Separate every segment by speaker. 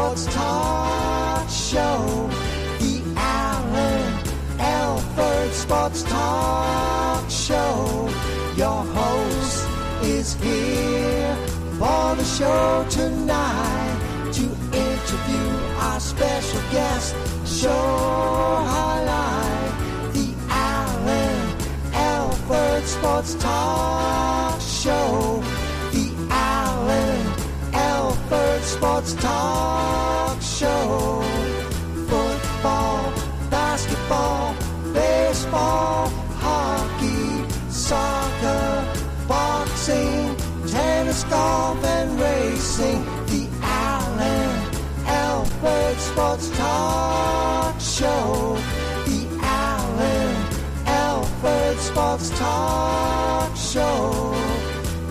Speaker 1: Sports Talk Show. The Alford Sports Talk Show. Your host is here for the show tonight to interview our special guest. Show highlight the Alford Sports Talk Show. The Alford Sports Talk Show. Football, basketball, baseball, hockey, soccer, boxing, tennis, golf, and racing. The Alford Sports Talk Show. The Alford Sports Talk Show.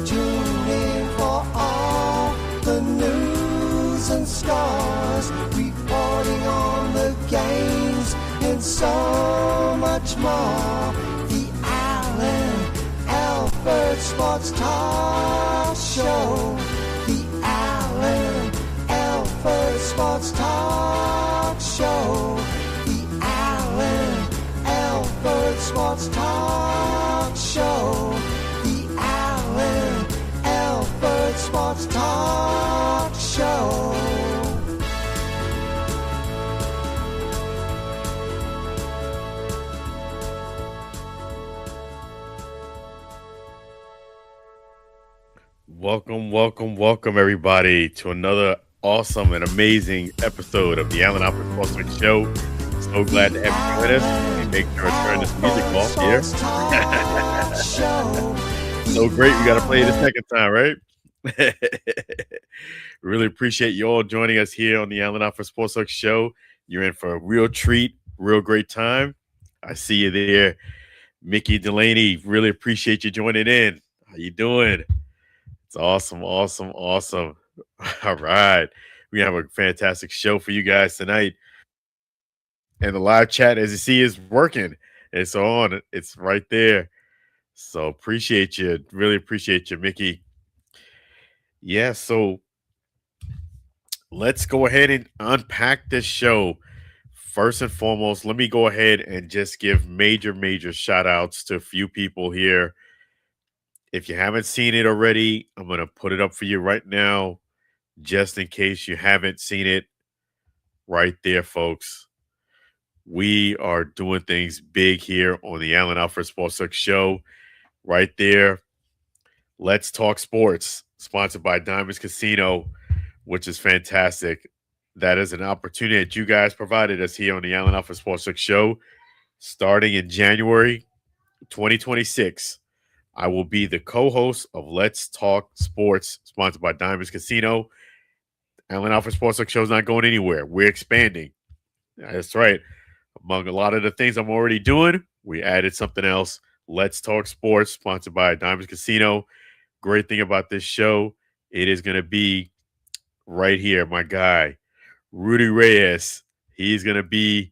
Speaker 1: Tune in for all the news and scores, reporting on the games and so much more. The Alford Sports Talk Show. The Alford Sports Talk Show. The Alford Sports Talk Show. The Alford Sports Talk Show.
Speaker 2: Welcome, everybody, to another awesome and amazing episode of the Alford Sports Talk Show. So glad to have you with us. And make sure to turn this music off here. So great, we got to play it the second time, right? Really appreciate you all joining us here on the Alford Sports Talk Show. You're in for a real treat, real great time. I see you there, Mickey Delaney. Really appreciate you joining in. How you doing? It's awesome. All right. We have a fantastic show for you guys tonight. And the live chat, as you see, is working. It's on. It's right there. So appreciate you. Really appreciate you, Mickey. Yeah, so let's go ahead and unpack this show. First and foremost, let me go ahead and just give major shout outs to a few people here. If you haven't seen it already, I'm going to put it up for you right now, just in case you haven't seen it. Right there, folks. We are doing things big here on the Alford Sports Talk Show. Right there. Let's Talk Sports, sponsored by Diamonds Casino, which is fantastic. That is an opportunity that you guys provided us here on the Alford Sports Talk Show. Starting in January 2026, I will be the co-host of Let's Talk Sports, sponsored by Diamonds Casino. Alford Sports Talk Show is not going anywhere. We're expanding. That's right. Among a lot of the things I'm already doing, we added something else. Let's Talk Sports, sponsored by Diamonds Casino. Great thing about this show, it is going to be right here, my guy, Rudy Reyes. He's going to be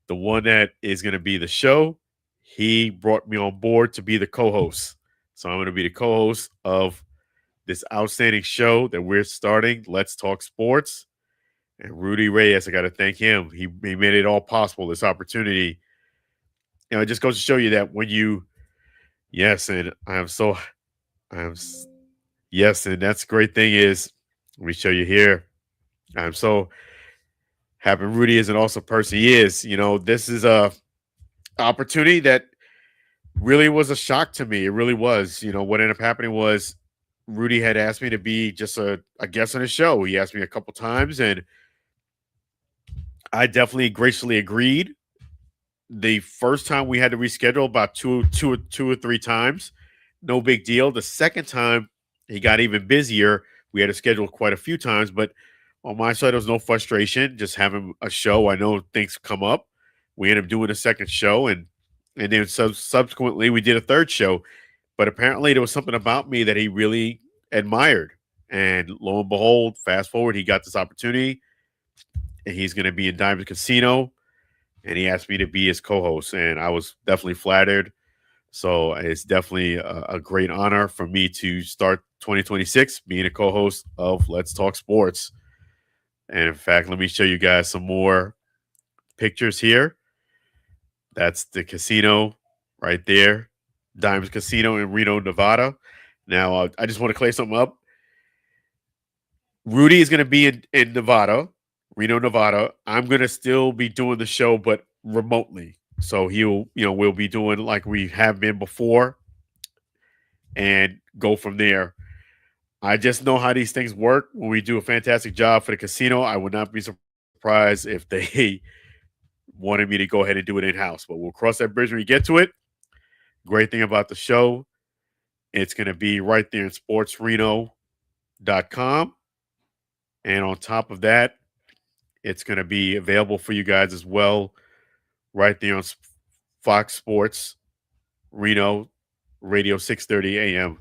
Speaker 2: the one that is going to be the show. He brought me on board to be the co-host. So I'm going to be the co-host of this outstanding show that we're starting, Let's Talk Sports. And Rudy Reyes, I got to thank him. He made it all possible, this opportunity. You know, it just goes to show you that when you, yes, and that's the great thing is, let me show you here. I'm so happy Rudy is an awesome person. He is. You know, this is a opportunity that really was a shock to me. It really was. You know, what ended up happening was Rudy had asked me to be just a guest on his show. He asked me a couple times, and I definitely graciously agreed. The first time we had to reschedule about two or three times. No big deal. The second time, he got even busier. We had to schedule quite a few times, but on my side, there was no frustration. Just having a show. I know things come up. We ended up doing a second show, and then subsequently we did a third show. But apparently there was something about me that he really admired. And lo and behold, fast forward, he got this opportunity. And he's going to be in Diamond Casino. And he asked me to be his co-host. And I was definitely flattered. So it's definitely a great honor for me to start 2026 being a co-host of Let's Talk Sports. And in fact, let me show you guys some more pictures here. That's the casino right there, Dimes Casino in Reno, Nevada. Now, I just want to clear something up. Rudy is going to be in Nevada, Reno, Nevada. I'm going to still be doing the show, but remotely. So we'll be doing like we have been before and go from there. I just know how these things work. When we do a fantastic job for the casino, I would not be surprised if they wanted me to go ahead and do it in-house. But we'll cross that bridge when we get to it. Great thing about the show, it's going to be right there in sportsreno.com. And on top of that, it's going to be available for you guys as well right there on Fox Sports Reno Radio 630 AM.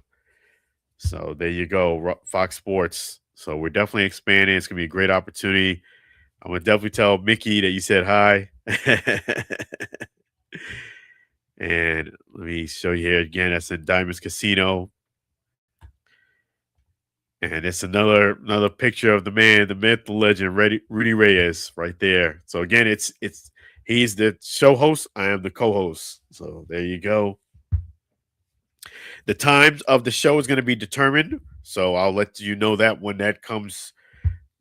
Speaker 2: So there you go, Fox Sports. So we're definitely expanding. It's going to be a great opportunity. I'm going to definitely tell Mickey that you said hi. And let me show you here again. That's in Diamonds Casino. And it's another picture of the man, the myth, the legend, Rudy Reyes, right there. So again, he's the show host. I am the co-host. So there you go. The times of the show is going to be determined. So I'll let you know that when that comes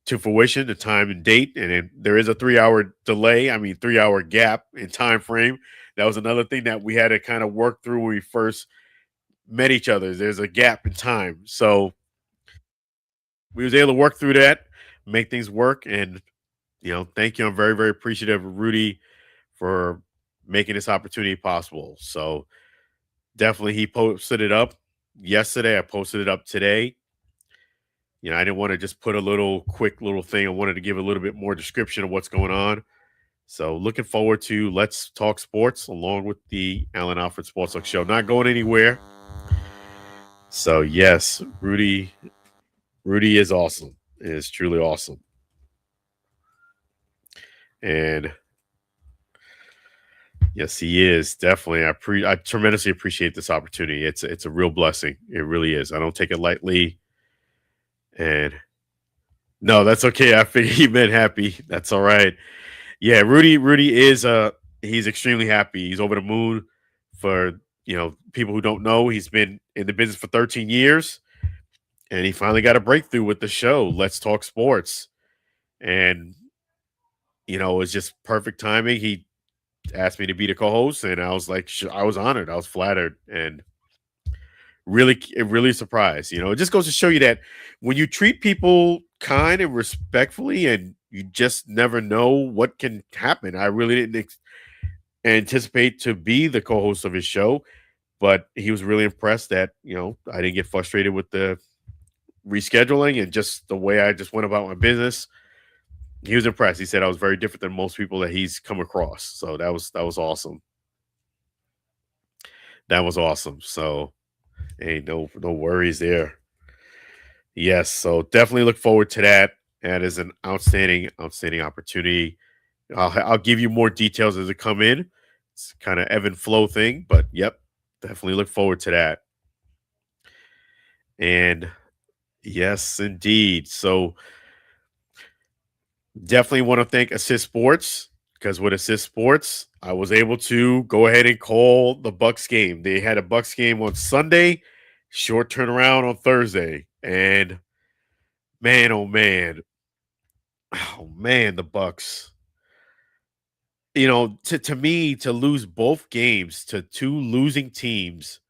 Speaker 2: to fruition, the time and date. And then there is a 3-hour delay. 3-hour gap in time frame. That was another thing that we had to kind of work through when we first met each other. There's a gap in time. So we was able to work through that, make things work. And, thank you. I'm very, very appreciative of Rudy for making this opportunity possible. So definitely he posted it up yesterday. I posted it up today. I didn't want to just put a quick little thing. I wanted to give a little bit more description of what's going on. So looking forward to Let's Talk Sports along with the Allen Alford Sports Talk Show. Not going anywhere. So yes, Rudy is awesome. It is truly awesome. And yes, he is. Definitely. I tremendously appreciate this opportunity. It's a real blessing. It really is. I don't take it lightly. And no, that's okay. I figured he meant happy. That's all right. Yeah, Rudy is he's extremely happy. He's over the moon. For people who don't know, he's been in the business for 13 years. And he finally got a breakthrough with the show, Let's Talk Sports. And, it was just perfect timing. He asked me to be the co-host, and I was like, I was honored. I was flattered and really surprised. It just goes to show you that when you treat people kind and respectfully, and you just never know what can happen. I really didn't anticipate to be the co-host of his show, but he was really impressed that, I didn't get frustrated with the rescheduling and just the way I just went about my business. He was impressed. He said I was very different than most people that he's come across. So that was awesome. That was awesome. So hey, no worries there. Yes, so definitely look forward to that. That is an outstanding opportunity. I'll give you more details as they come in. It's kind of ebb and flow thing, but yep, definitely look forward to that. And yes, indeed. So definitely want to thank Assist Sports, because with Assist Sports, I was able to go ahead and call the Bucs game. They had a Bucs game on Sunday, short turnaround on Thursday, and man, oh man, the Bucs. To me, to lose both games to two losing teams,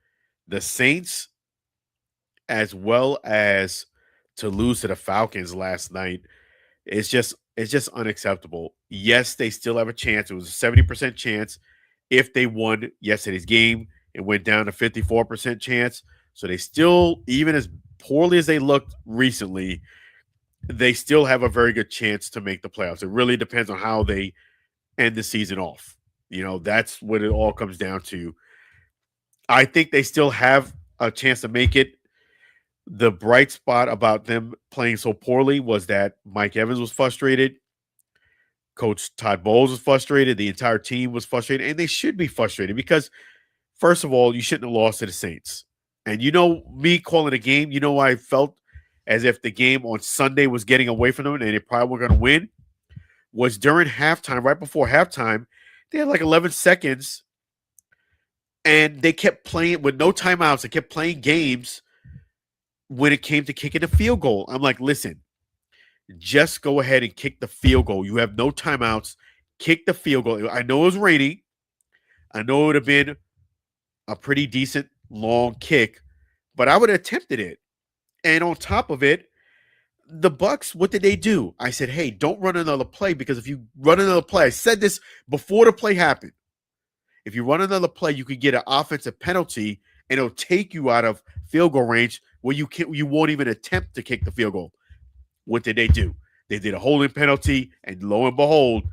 Speaker 2: the Saints, as well as to lose to the Falcons last night, it's just unacceptable. Yes, they still have a chance. It was a 70% chance if they won yesterday's game. It went down to 54% chance. So they still, even as poorly as they looked recently, they still have a very good chance to make the playoffs. It really depends on how they end the season off. That's what it all comes down to. I think they still have a chance to make it. The bright spot about them playing so poorly was that Mike Evans was frustrated. Coach Todd Bowles was frustrated. The entire team was frustrated, and they should be frustrated because, first of all, you shouldn't have lost to the Saints. And me calling a game, I felt as if the game on Sunday was getting away from them and they probably were going to win, was during halftime, right before halftime, they had like 11 seconds and they kept playing with no timeouts. They kept playing games when it came to kicking a field goal. I'm like, listen, just go ahead and kick the field goal. You have no timeouts. Kick the field goal. I know it was raining. I know it would have been a pretty decent long kick, but I would have attempted it. And on top of it, the Bucs, what did they do? I said, hey, don't run another play, because if you run another play, I said this before the play happened. If you run another play, you could get an offensive penalty and it'll take you out of field goal range where you won't even attempt to kick the field goal. What did they do? They did a holding penalty, and lo and behold,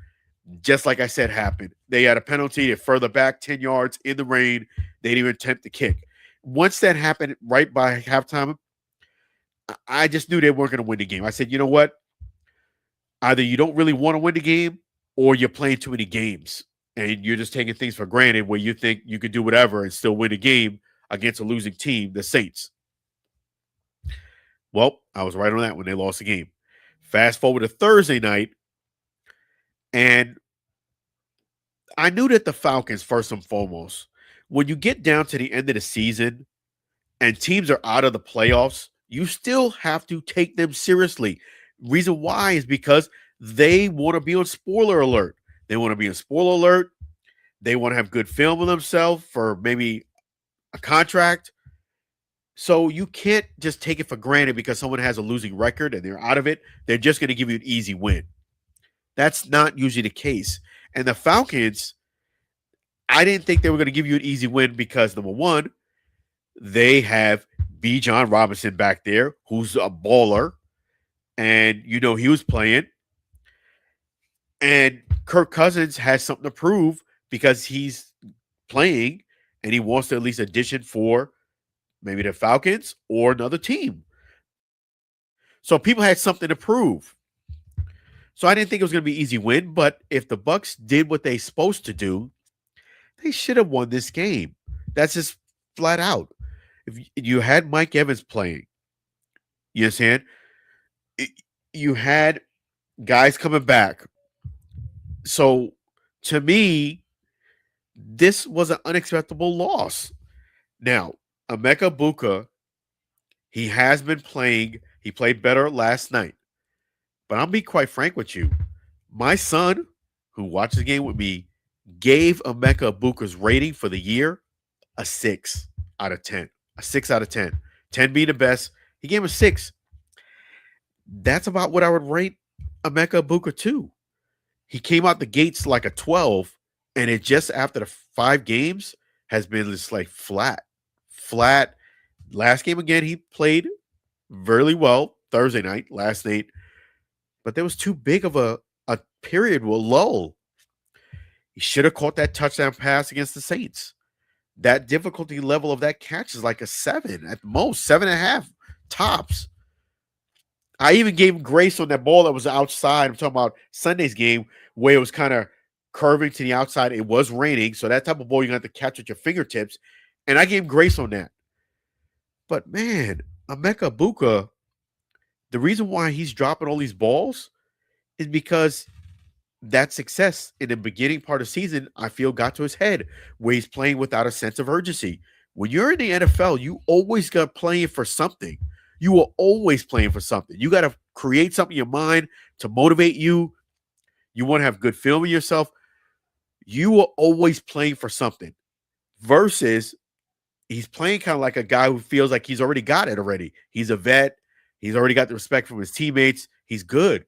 Speaker 2: just like I said happened. They had a penalty. They're further back 10 yards in the rain. They didn't even attempt to kick. Once that happened right by halftime, I just knew they weren't going to win the game. I said, you know what? Either you don't really want to win the game or you're playing too many games and you're just taking things for granted where you think you could do whatever and still win a game against a losing team, the Saints. Well, I was right on that when they lost the game. Fast forward to Thursday night, and I knew that the Falcons, first and foremost, when you get down to the end of the season and teams are out of the playoffs, you still have to take them seriously. Reason why is because they want to be on spoiler alert. They want to be on spoiler alert. They want to have good film of themselves for maybe a contract. So you can't just take it for granted because someone has a losing record and they're out of it. They're just going to give you an easy win. That's not usually the case. And the Falcons, I didn't think they were going to give you an easy win because, number one, they have B. John Robinson back there, who's a baller. And, you know, he was playing. And Kirk Cousins has something to prove because he's playing and he wants to at least audition for maybe the Falcons or another team. So people had something to prove. So I didn't think it was going to be an easy win, but if the Bucs did what they're supposed to do, they should have won this game. That's just flat out. If you had Mike Evans playing, you understand? You had guys coming back. So to me, this was an unexpected loss. Now, Emeka Ebuka, he has been playing. He played better last night. But I'll be quite frank with you. My son, who watched the game with me, gave Emeka Ebuka's rating for the year a 6 out of 10. A 6 out of 10. 10 being the best. He gave him a 6. That's about what I would rate Emeka Ebuka too. He came out the gates like a 12, and it just after the 5 games has been just like flat. Flat. Last game again, he played really well Thursday night, last night. But there was too big of a period with lull. He should have caught that touchdown pass against the Saints. That difficulty level of that catch is like a 7 at most, 7.5 tops. I even gave him grace on that ball that was outside. I'm talking about Sunday's game where it was kind of curving to the outside. It was raining, so that type of ball you're going to have to catch with your fingertips. And I gave him grace on that. But, man, Emeka Ebuka, the reason why he's dropping all these balls is because that success in the beginning part of the season, I feel, got to his head where he's playing without a sense of urgency. When you're in the NFL, you always got playing for something. You are always playing for something. You got to create something in your mind to motivate you. You want to have good film of yourself. You are always playing for something versus he's playing kind of like a guy who feels like he's already got it already. He's a vet. He's already got the respect from his teammates. He's good.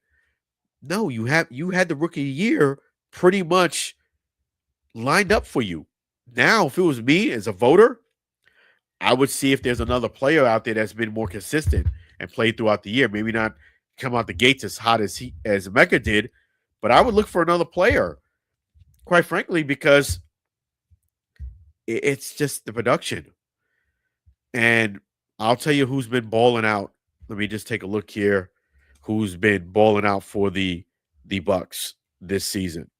Speaker 2: No, you had the rookie year pretty much lined up for you. Now, if it was me as a voter, I would see if there's another player out there that's been more consistent and played throughout the year. Maybe not come out the gates as hot as Emeka did, but I would look for another player, quite frankly, because it's just the production. And I'll tell you who's been balling out. Let me just take a look here. Who's been balling out for the Bucs this season?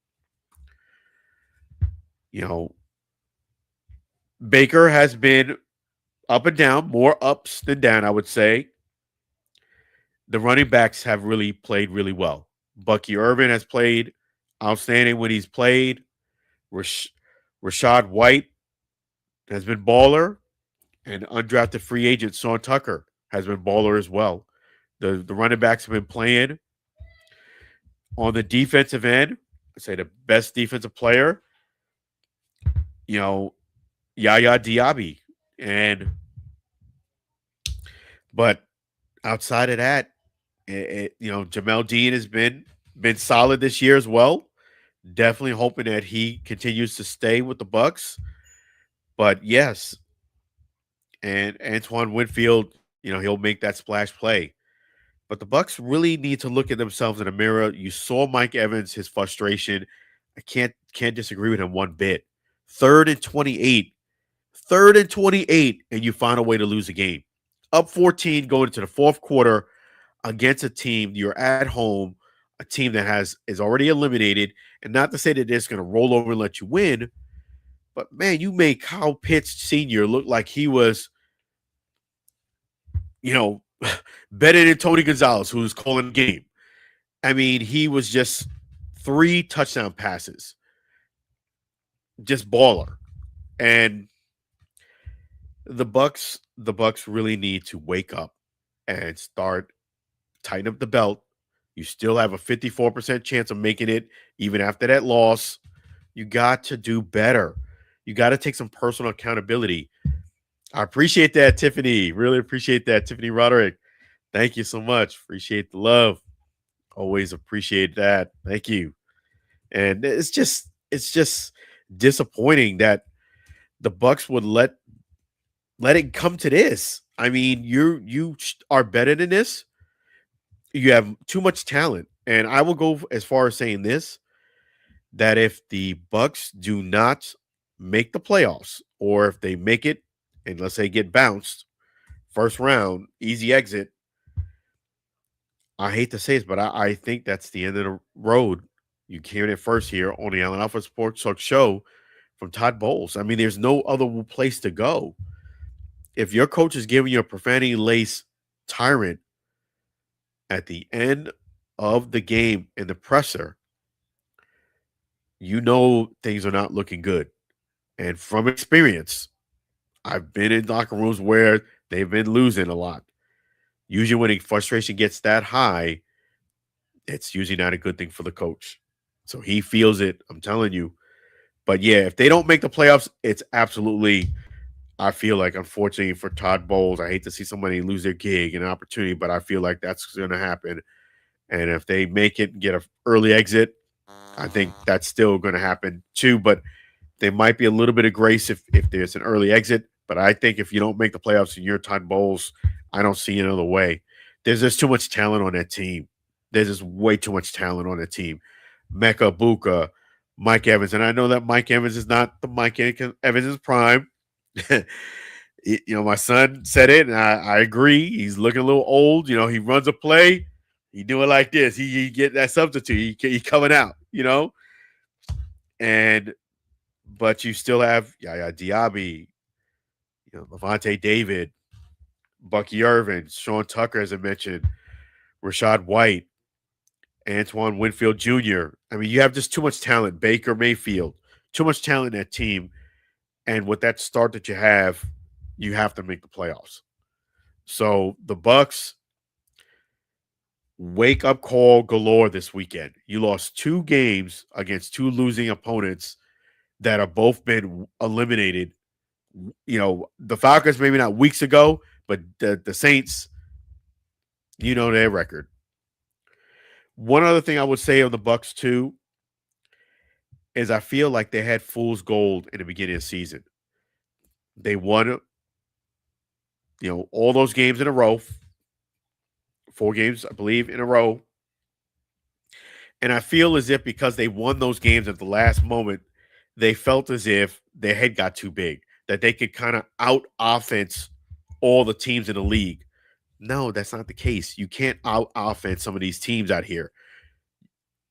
Speaker 2: You know, Baker has been up and down, more ups than down, I would say. the running backs have really played really well. Bucky Irvin has played outstanding when he's played. Rash- Rashad White has been baller, and undrafted free agent Sean Tucker has been baller as well. The running backs have been playing on the defensive end. I say the best defensive player, you know, Yaya Diaby, and but outside of that, Jamel Dean has been solid this year as well. Definitely hoping that he continues to stay with the Bucs. But yes, and Antoine Winfield, he'll make that splash play. But the Bucs really need to look at themselves in the mirror. You saw Mike Evans, his frustration. I can't disagree with him one bit. 3rd and 28. 3rd and 28, and you find a way to lose a game. Up 14 going into the fourth quarter against a team, you're at home, a team that is already eliminated. And not to say that it's going to roll over and let you win, but man, you made Kyle Pitts Sr. look like he was, you know, better than Tony Gonzalez, who was calling the game. I mean, he was just 3 touchdown passes, just baller. And the Bucs really need to wake up and start tighten up the belt. You still have a 54% chance of making it even after that loss. You got to do better. You got to take some personal accountability. I appreciate that, Tiffany. Really appreciate that, Tiffany Roderick. Thank you so much. Appreciate the love. Always appreciate that. Thank you. And it's just disappointing that the Bucs would let it come to this. I mean, you are better than this. You have too much talent. And I will go as far as saying this, that if the Bucs do not make the playoffs, or if they make it and let's say get bounced first round, easy exit, I hate to say this, but I think that's the end of the road. You heard it first here on the Allen Alford Sports Talk Show from Todd Bowles. I mean, there's no other place to go. If your coach is giving you a profanity-laced tyrant at the end of the game in the presser, you know things are not looking good. And from experience, I've been in locker rooms where they've been losing a lot. Usually when the frustration gets that high, it's usually not a good thing for the coach. So he feels it, I'm telling you. But yeah, if they don't make the playoffs, it's absolutely, I feel like, unfortunately for Todd Bowles, I hate to see somebody lose their gig and an opportunity, but I feel like that's going to happen. And if they make it and get an early exit, I think that's still going to happen too. But there might be a little bit of grace if there's an early exit. But I think if you don't make the playoffs in your Todd Bowles, I don't see another way. There's just too much talent on that team. There's just way too much talent on that team. Emeka Ebuka, Mike Evans. And I know that Mike Evans is not the Mike Evans' prime. My son said it, and I agree. He's looking a little old. He runs a play. He do it like this. He get that substitute. He coming out, But you still have Yaya Diaby, Levante David, Bucky Irvin, Sean Tucker, as I mentioned, Rashad White, Antoine Winfield Jr. I mean, you have just too much talent. Baker Mayfield, too much talent in that team. And with that start that you have to make the playoffs. So the Bucs, wake up call galore this weekend. You lost 2 games against 2 losing opponents that have both been eliminated. The Falcons maybe not weeks ago, but the Saints, their record. One other thing I would say on the Bucs too is I feel like they had fool's gold in the beginning of the season. They won, all those games in a row, 4 games, I believe, in a row. And I feel as if because they won those games at the last moment, they felt as if their head got too big, that they could kind of out-offense all the teams in the league. No, that's not the case. You can't out-offense some of these teams out here.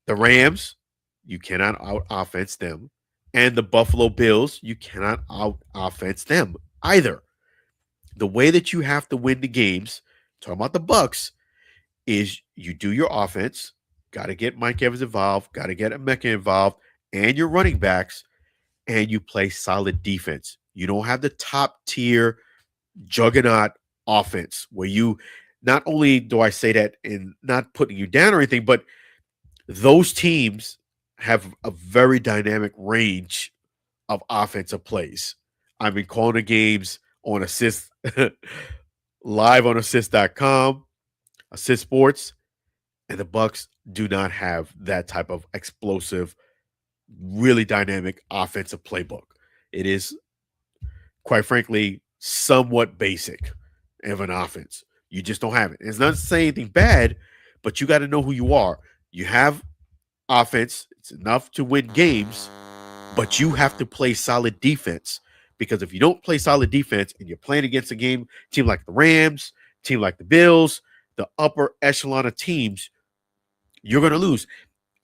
Speaker 2: The Rams, you cannot out-offense them. And the Buffalo Bills, you cannot out-offense them either. The way that you have to win the games, talking about the Bucs, is you do your offense, got to get Mike Evans involved, got to get Emeka involved, and your running backs, and you play solid defense. You don't have the top tier juggernaut offense where you not only do I say that in not putting you down or anything, but those teams have a very dynamic range of offensive plays. I've been calling the games on assist live on assist.com, assist sports, and the Bucs do not have that type of explosive, really dynamic offensive playbook. It is, quite frankly, somewhat basic of an offense. You just don't have it. It's not saying anything bad, but you got to know who you are. You have offense. It's enough to win games, but you have to play solid defense, because if you don't play solid defense and you're playing against a team like the Rams, team like the Bills, the upper echelon of teams, you're going to lose.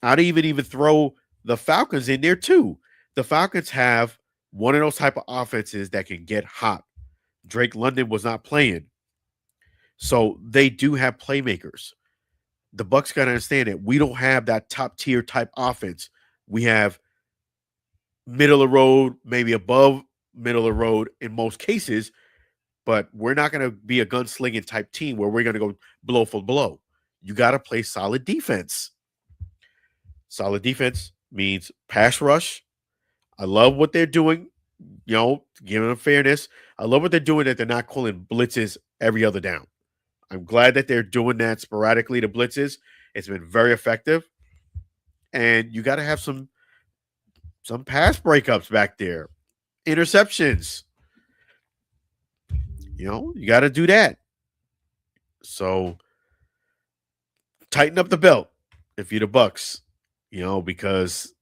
Speaker 2: I'd even throw the Falcons in there too. The Falcons have one of those type of offenses that can get hot. Drake London was not playing, so they do have playmakers. The Bucs got to understand that we don't have that top tier type offense. We have middle of the road, maybe above middle of the road in most cases, but we're not going to be a gunslinging type team where we're going to go blow for blow. You got to play solid defense. Solid defense means pass rush. I love what they're doing, giving them fairness. I love what they're doing, that they're not calling blitzes every other down. I'm glad that they're doing that sporadically, the blitzes. It's been very effective. And you got to have some pass breakups back there. Interceptions. You got to do that. So tighten up the belt if you're the Bucs, because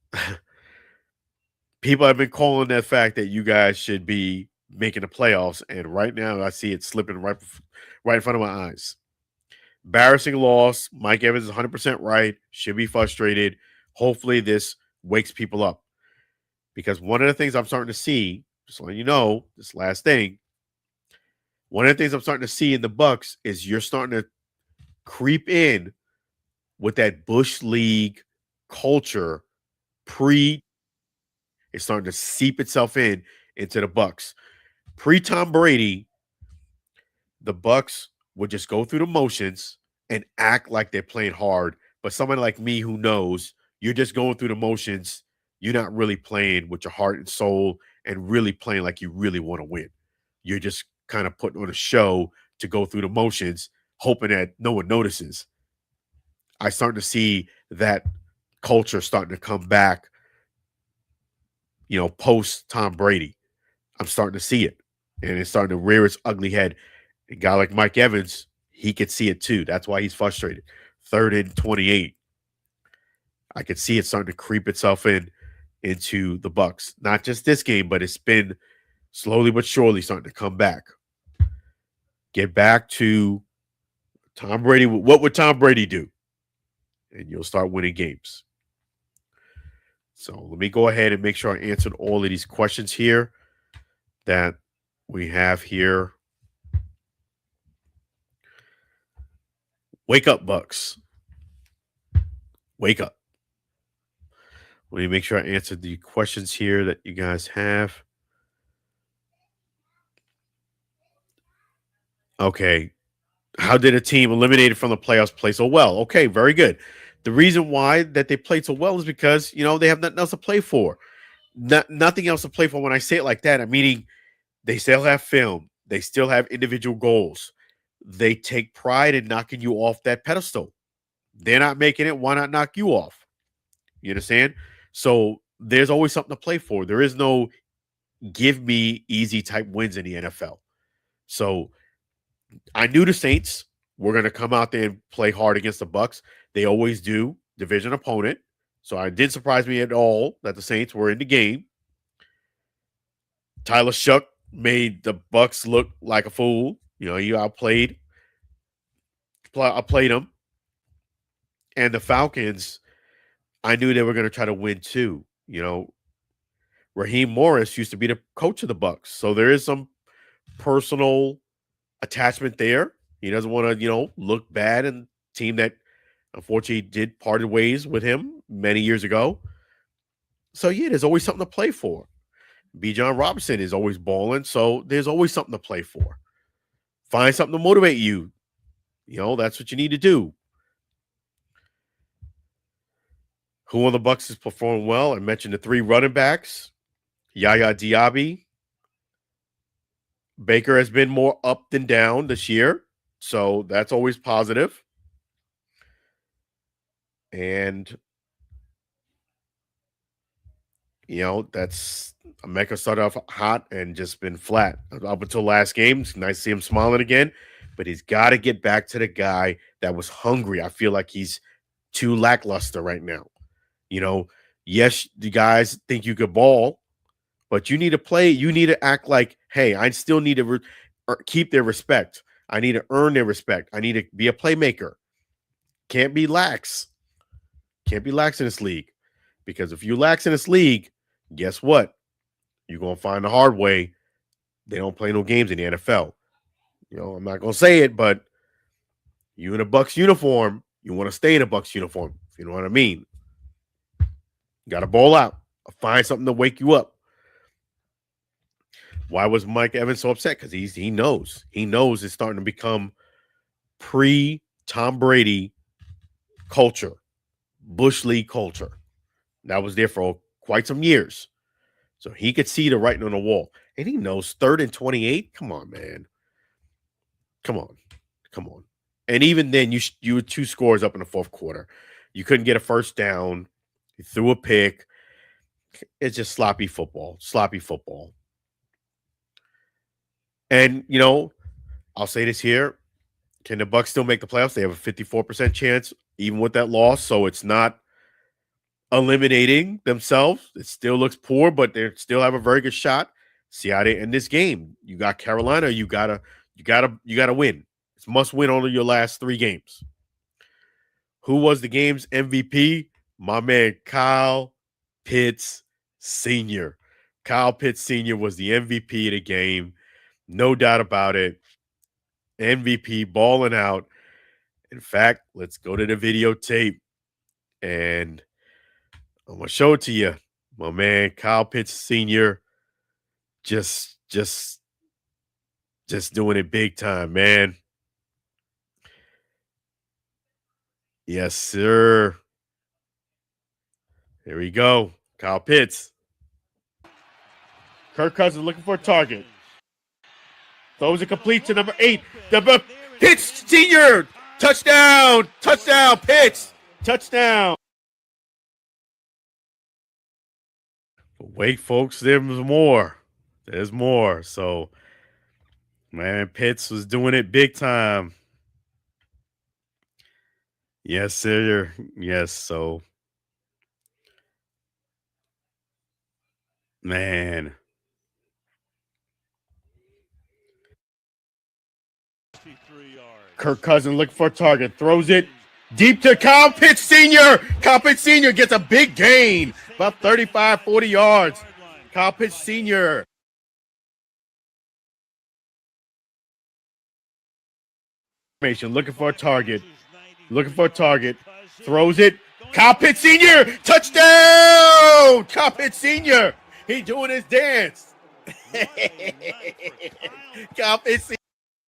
Speaker 2: people have been calling that fact that you guys should be making the playoffs, and right now I see it slipping right in front of my eyes. Embarrassing loss. Mike Evans is 100% right. Should be frustrated. Hopefully this wakes people up, because one of the things I'm starting to see, just letting you know, this last thing, one of the things I'm starting to see in the Bucs is you're starting to creep in with that Bush League culture. It's starting to seep itself into the Bucs. Pre-Tom Brady, the Bucs would just go through the motions and act like they're playing hard. But someone like me who knows, you're just going through the motions. You're not really playing with your heart and soul and really playing like you really want to win. You're just kind of putting on a show to go through the motions, hoping that no one notices. I starting to see that culture starting to come back, post Tom Brady. I'm starting to see it, and it's starting to rear its ugly head. A guy like Mike Evans, he could see it too. That's why he's frustrated. 3rd and 28. I could see it starting to creep itself into the Bucs. Not just this game, but it's been slowly but surely starting to come back. Get back to Tom Brady. What would Tom Brady do? And you'll start winning games. So let me go ahead and make sure I answered all of these questions here that we have here. Wake up, Bucs. Wake up. Let me make sure I answered the questions here that you guys have. Okay. How did a team eliminated from the playoffs play so well? Okay, very good. The reason why that they played so well is because, they have nothing else to play for. Nothing else to play for. When I say it like that, I'm meaning they still have film. They still have individual goals. They take pride in knocking you off that pedestal. They're not making it. Why not knock you off? You understand? So there's always something to play for. There is no give me easy type wins in the NFL. So I knew the Saints were going to come out there and play hard against the Bucs. They always do, division opponent. So it didn't surprise me at all that the Saints were in the game. Tyler Shuck made the Bucs look like a fool. He outplayed. I played them. And the Falcons, I knew they were going to try to win too. Raheem Morris used to be the coach of the Bucs, so there is some personal attachment there. He doesn't want to, look bad in team that unfortunately did parted ways with him many years ago. So, yeah, there's always something to play for. B. John Robinson is always balling, so there's always something to play for. Find something to motivate you. That's what you need to do. Who on the Bucs has performed well? I mentioned the 3 running backs. Yaya Diaby. Baker has been more up than down this year, so that's always positive. And, that's Emeka started off hot and just been flat up until last game. It's nice to see him smiling again, but he's got to get back to the guy that was hungry. I feel like he's too lackluster right now. Yes, the guys think you could ball, but you need to play. You need to act like, hey, I still need to keep their respect. I need to earn their respect. I need to be a playmaker. Can't be lax. Can't be lax in this league. Because if you lax in this league, guess what? You're going to find the hard way. They don't play no games in the NFL. I'm not going to say it, but you in a Bucs uniform, you want to stay in a Bucs uniform. If you know what I mean. You got to ball out. Find something to wake you up. Why was Mike Evans so upset? Because he knows. He knows it's starting to become pre-Tom Brady culture, Bush League culture. That was there for quite some years. So he could see the writing on the wall. And he knows 3rd and 28. Come on, man. Come on. And even then, you were 2 scores up in the 4th quarter. You couldn't get a first down. You threw a pick. It's just sloppy football. And, I'll say this here. Can the Bucs still make the playoffs? They have a 54% chance, even with that loss. So it's not eliminating themselves. It still looks poor, but they still have a very good shot. See how they end this game. You got Carolina. You gotta win. It's must win on your last 3 games. Who was the game's MVP? My man, Kyle Pitts Sr. Kyle Pitts Sr. was the MVP of the game. No doubt about it. MVP balling out. In fact, let's go to the videotape and I'm going to show it to you. My man, Kyle Pitts Sr. just doing it big time, man. Yes, sir. Here we go. Kyle Pitts. Kirk Cousins looking for a target. Throws it complete to number 8. Pitts Sr. Touchdown. Pitts. Touchdown. Wait, folks, there's more. So, man, Pitts was doing it big time. Yes, sir. Yes, so, man. Kirk Cousins looking for a target. Throws it deep to Kyle Pitts Sr. Kyle Pitts Sr. gets a big gain. About 35, 40 yards. Kyle Pitts Sr. Looking for a target. Throws it. Kyle Pitts Sr. Touchdown! Kyle Pitts Sr. He doing his dance. Kyle Pitts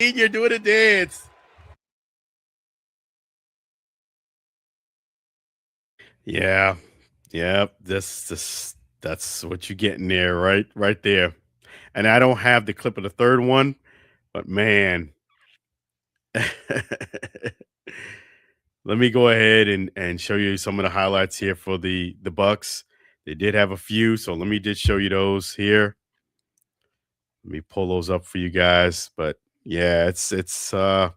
Speaker 2: Sr. doing a dance. Yeah. That's what you're getting there, right there. And I don't have the clip of the 3rd one, but man. Let me go ahead and show you some of the highlights here for the Bucs. They did have a few, so let me just show you those here. Let me pull those up for you guys. But yeah, it's let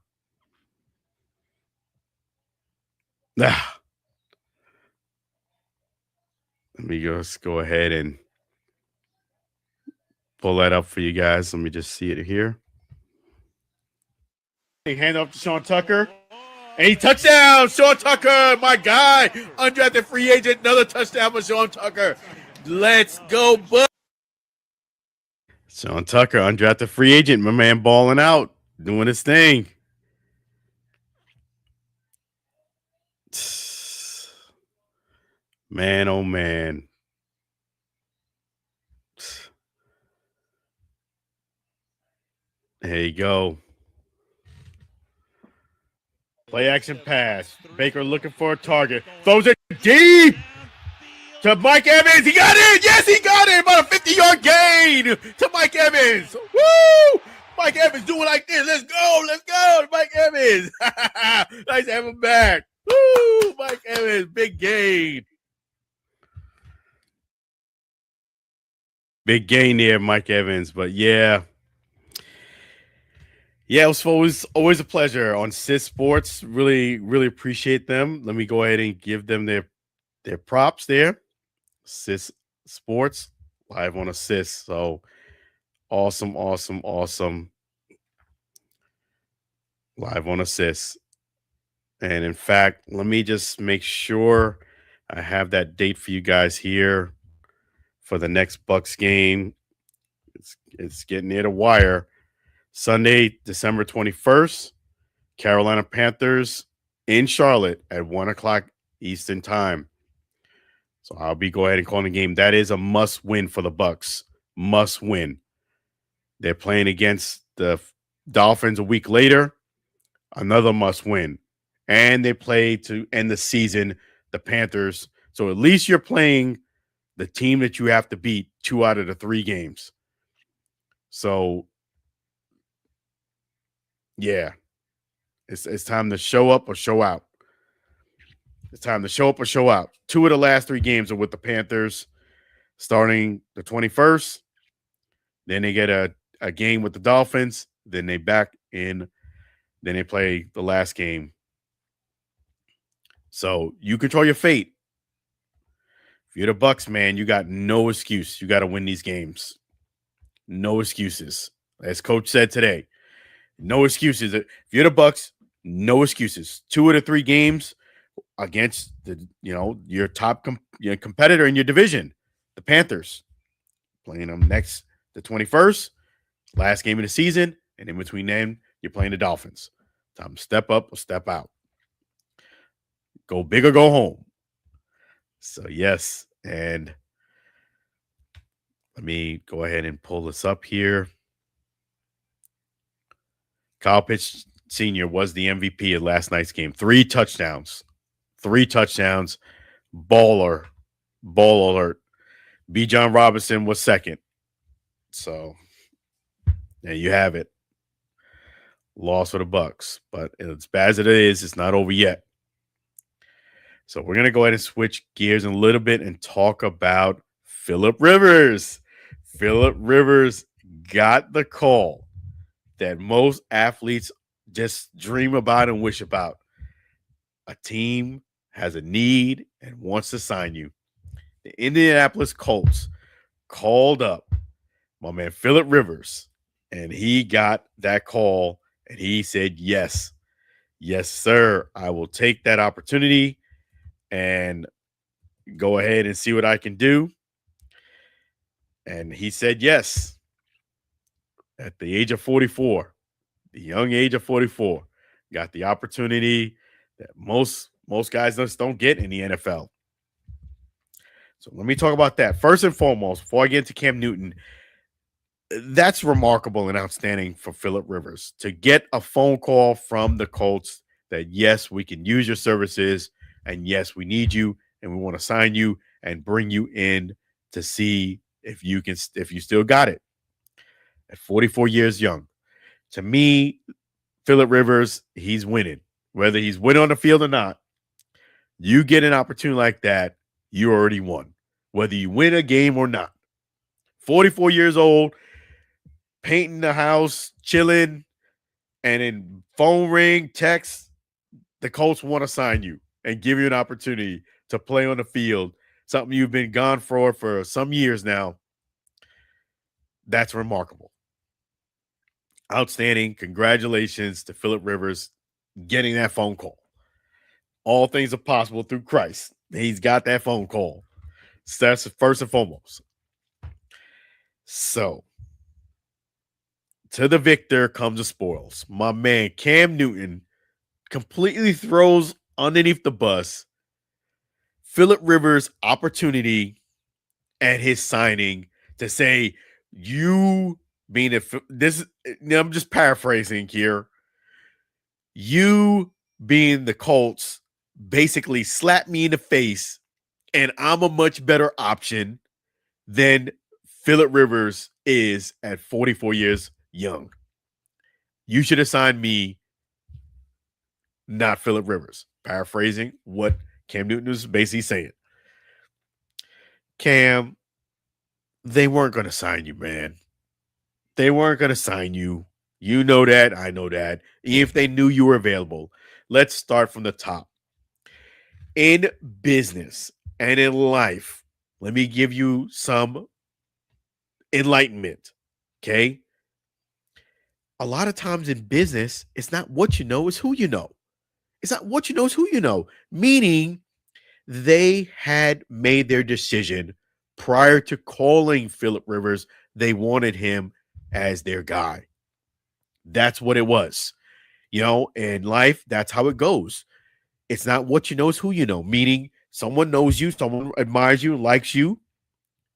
Speaker 2: me just go ahead and pull that up for you guys. Let me just see it here. Hand off to Sean Tucker. And he touchdown, Sean Tucker, my guy. Undrafted free agent, another touchdown for Sean Tucker. Let's go, Bucs. Sean Tucker, undrafted free agent, my man balling out, doing his thing. Man, oh man. There you go. Play action pass. Baker looking for a target. Throws it deep to Mike Evans. He got it. Yes, he got it. About a 50-yard gain to Mike Evans. Woo! Mike Evans doing like this. Let's go. Let's go. Mike Evans. Nice to have him back. Woo! Mike Evans. Big gain. Big gain there, Mike Evans. But yeah. Yeah, it was always a pleasure on Sis Sports. Really, really appreciate them. Let me go ahead and give them their props there. Sis Sports live on Assist. So awesome. Live on Assist. And in fact, let me just make sure I have that date for you guys here for the next Bucs game. It's getting near the wire. Sunday, December 21st, Carolina Panthers in Charlotte at 1 o'clock Eastern time. So I'll be go ahead and calling the game. That is a must win for the Bucs. Must win. They're playing against the Dolphins a week later. Another must win. And they play to end the season, the Panthers. So at least you're playing the team that you have to beat 2 out of the 3 games. So yeah, it's time to show up or show out. It's time to show up or show out. 2 of the last 3 games are with the Panthers, starting the 21st. Then they get a game with the Dolphins. Then they back in. Then they play the last game. So you control your fate. If you're the Bucs, man, you got no excuse. You got to win these games. No excuses. As Coach said today, no excuses. If you're the Bucs, no excuses. 2 of the 3 games against your top competitor in your division, the Panthers, playing them next the 21st, last game of the season, and in between them, you're playing the Dolphins. Time to step up or step out. Go big or go home. So yes, and let me go ahead and pull this up here. Kyle Pitts Sr. was the MVP of last night's game. 3 touchdowns. 3 touchdowns. Ball alert. B. John Robinson was second. So there you have it. Loss for the Bucs. But as bad as it is, it's not over yet. So we're going to go ahead and switch gears a little bit and talk about Phillip Rivers. Phillip Rivers got the call that most athletes just dream about and wish about. A team has a need and wants to sign you. The Indianapolis Colts called up my man Phillip Rivers, and he got that call, and he said, yes, sir, I will take that opportunity and go ahead and see what I can do. And he said yes. At the age of 44, the young age of 44, got the opportunity that most guys just don't get in the NFL. So let me talk about that. First and foremost, before I get into Cam Newton, that's remarkable and outstanding for Phillip Rivers to get a phone call from the Colts that, yes, we can use your services, and yes, we need you, and we want to sign you and bring you in to see if you still got it. At 44 years young, to me, Phillip Rivers, he's winning. Whether he's winning on the field or not, you get an opportunity like that, you already won. Whether you win a game or not. 44 years old, painting the house, chilling, and in phone ring, text, the Colts want to sign you and give you an opportunity to play on the field, something you've been gone for some years now. That's remarkable. Outstanding. Congratulations to Phillip Rivers getting that phone call. All things are possible through Christ. He's got that phone call. So that's first and foremost. So, to the victor comes the spoils. My man Cam Newton completely throws underneath the bus Phillip Rivers' opportunity at his signing to say, you being this, I'm just paraphrasing here, you being the Colts basically slapped me in the face and I'm a much better option than Phillip Rivers is at 44 years young. You should have signed me, not Phillip Rivers. Paraphrasing what Cam Newton was basically saying. Cam, they weren't going to sign you, man. They weren't going to sign you. You know that. I know that. Even if they knew you were available. Let's start from the top. In business and in life, let me give you some enlightenment. Okay? A lot of times in business, it's not what you know, it's who you know. It's not what you know, it's who you know. Meaning they had made their decision prior to calling Phillip Rivers. They wanted him as their guy. That's what it was. In life, that's how it goes. It's not what you know, it's who you know. Meaning someone knows you, someone admires you, likes you.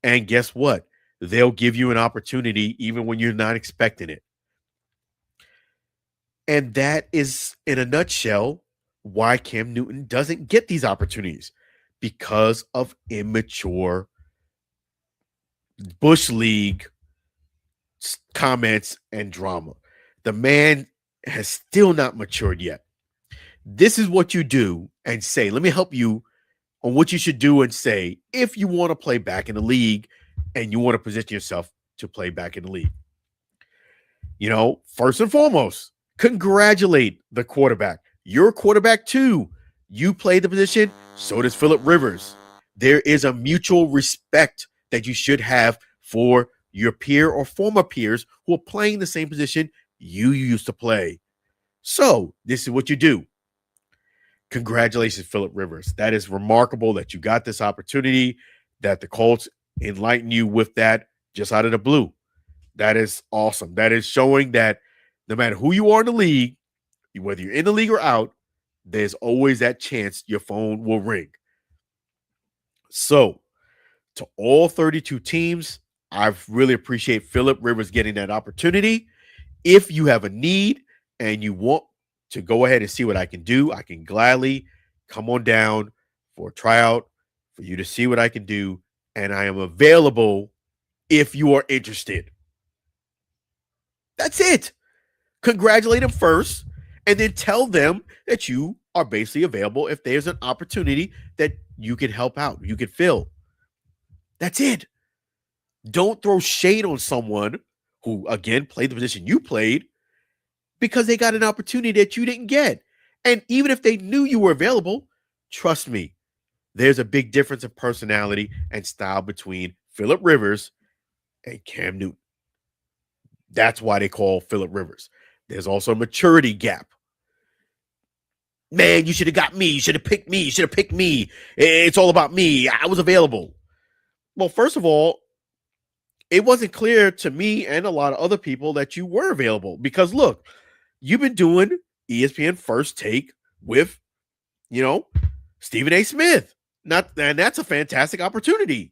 Speaker 2: And guess what? They'll give you an opportunity even when you're not expecting it. And that is, in a nutshell, why Cam Newton doesn't get these opportunities, because of immature Bush League comments and drama. The man has still not matured yet. This is what you do and say. Let me help you on what you should do and say if you want to play back in the league and you want to position yourself to play back in the league. First and foremost, congratulate the quarterback. You're a quarterback too. You play the position, so does Phillip Rivers. There is a mutual respect that you should have for your peer or former peers who are playing the same position you used to play. So this is what you do. Congratulations, Phillip Rivers. That is remarkable that you got this opportunity, that the Colts enlighten you with that just out of the blue. That is awesome. That is showing that no matter who you are in the league, whether you're in the league or out, there's always that chance your phone will ring. So, to all 32 teams, I really appreciate Phillip Rivers getting that opportunity. If you have a need and you want to go ahead and see what I can do, I can gladly come on down for a tryout for you to see what I can do. And I am available if you are interested. That's it. Congratulate them first and then tell them that you are basically available if there's an opportunity that you can help out, you can fill. That's it. Don't throw shade on someone who, again, played the position you played because they got an opportunity that you didn't get. And even if they knew you were available, trust me, there's a big difference in personality and style between Phillip Rivers and Cam Newton. That's why they call Phillip Rivers. There's also a maturity gap. Man, you should have got me. You should have picked me. You should have picked me. It's all about me. I was available. Well, first of all, it wasn't clear to me and a lot of other people that you were available because, look, you've been doing ESPN First Take with, Stephen A. Smith. And that's a fantastic opportunity.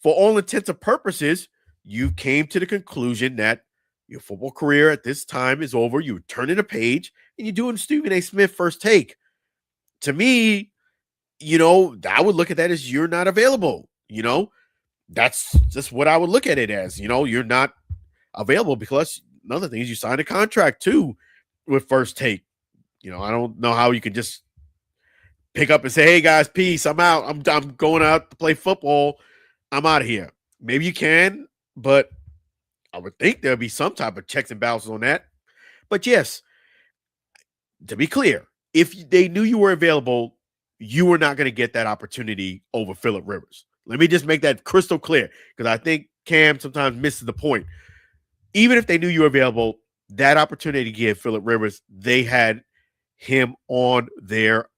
Speaker 2: For all intents and purposes, you came to the conclusion that your football career at this time is over. You're turning a page and you're doing Stephen A. Smith First Take. To me, I would look at that as you're not available. That's just what I would look at it as. You're not available because another thing is you signed a contract too with First Take. I don't know how you can just pick up and say, hey guys, peace, I'm out. I'm going out to play football. I'm out of here. Maybe you can, but I would think there'll be some type of checks and balances on that. But yes, to be clear, if they knew you were available, you were not going to get that opportunity over Phillip Rivers. Let me just make that crystal clear because I think Cam sometimes misses the point. Even if they knew you were available, that opportunity to give Phillip Rivers, they had him on their,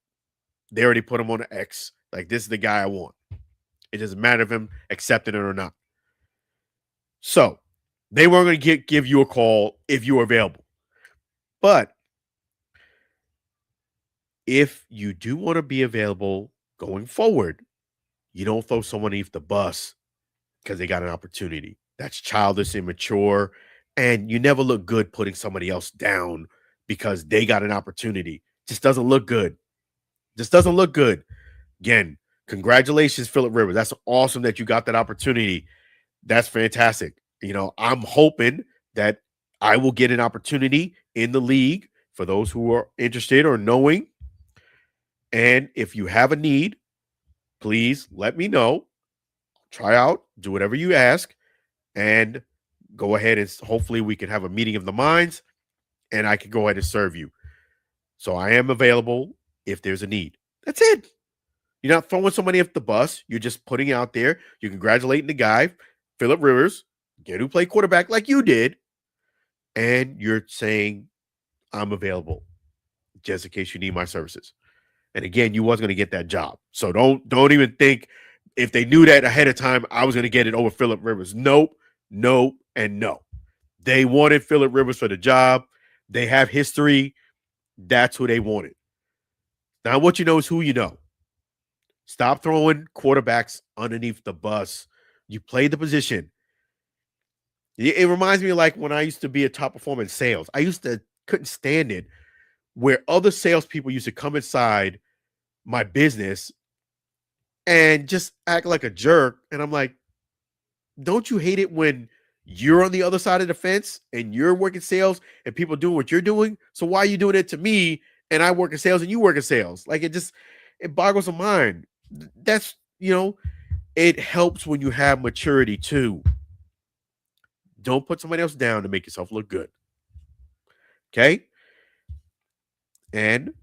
Speaker 2: they already put him on the X. Like, this is the guy I want. It doesn't matter if him accepting it or not. So they weren't going to give you a call if you were available. But if you do want to be available going forward, You don't throw someone underneath the bus because they got an opportunity. That's childish, immature, and you never look good putting somebody else down because they got an opportunity. Just doesn't look good. Just doesn't look good. Again, congratulations, Phillip Rivers. That's awesome that you got that opportunity. That's fantastic. I'm hoping that I will get an opportunity in the league for those who are interested or knowing. And if you have a need, please let me know. Try out, do whatever you ask, and go ahead and hopefully we can have a meeting of the minds and I can go ahead and serve you. So I am available if there's a need. That's it. You're not throwing somebody off the bus. You're just putting out there. You're congratulating the guy, Phillip Rivers, get who play quarterback like you did. And you're saying, I'm available just in case you need my services. And again, you wasn't going to get that job. So don't even think if they knew that ahead of time, I was going to get it over Phillip Rivers. Nope, no, and no. They wanted Phillip Rivers for the job. They have history. That's who they wanted. Now, what you know is who you know. Stop throwing quarterbacks underneath the bus. You play the position. It reminds me of like when I used to be a top performer in sales. Couldn't stand it where other salespeople used to come inside my business and just act like a jerk. And I'm like, don't you hate it when you're on the other side of the fence and you're working sales and people doing what you're doing? So why are you doing it to me and I work in sales and you work in sales? Like it boggles the mind. That's, it helps when you have maturity too. Don't put somebody else down to make yourself look good. Okay? And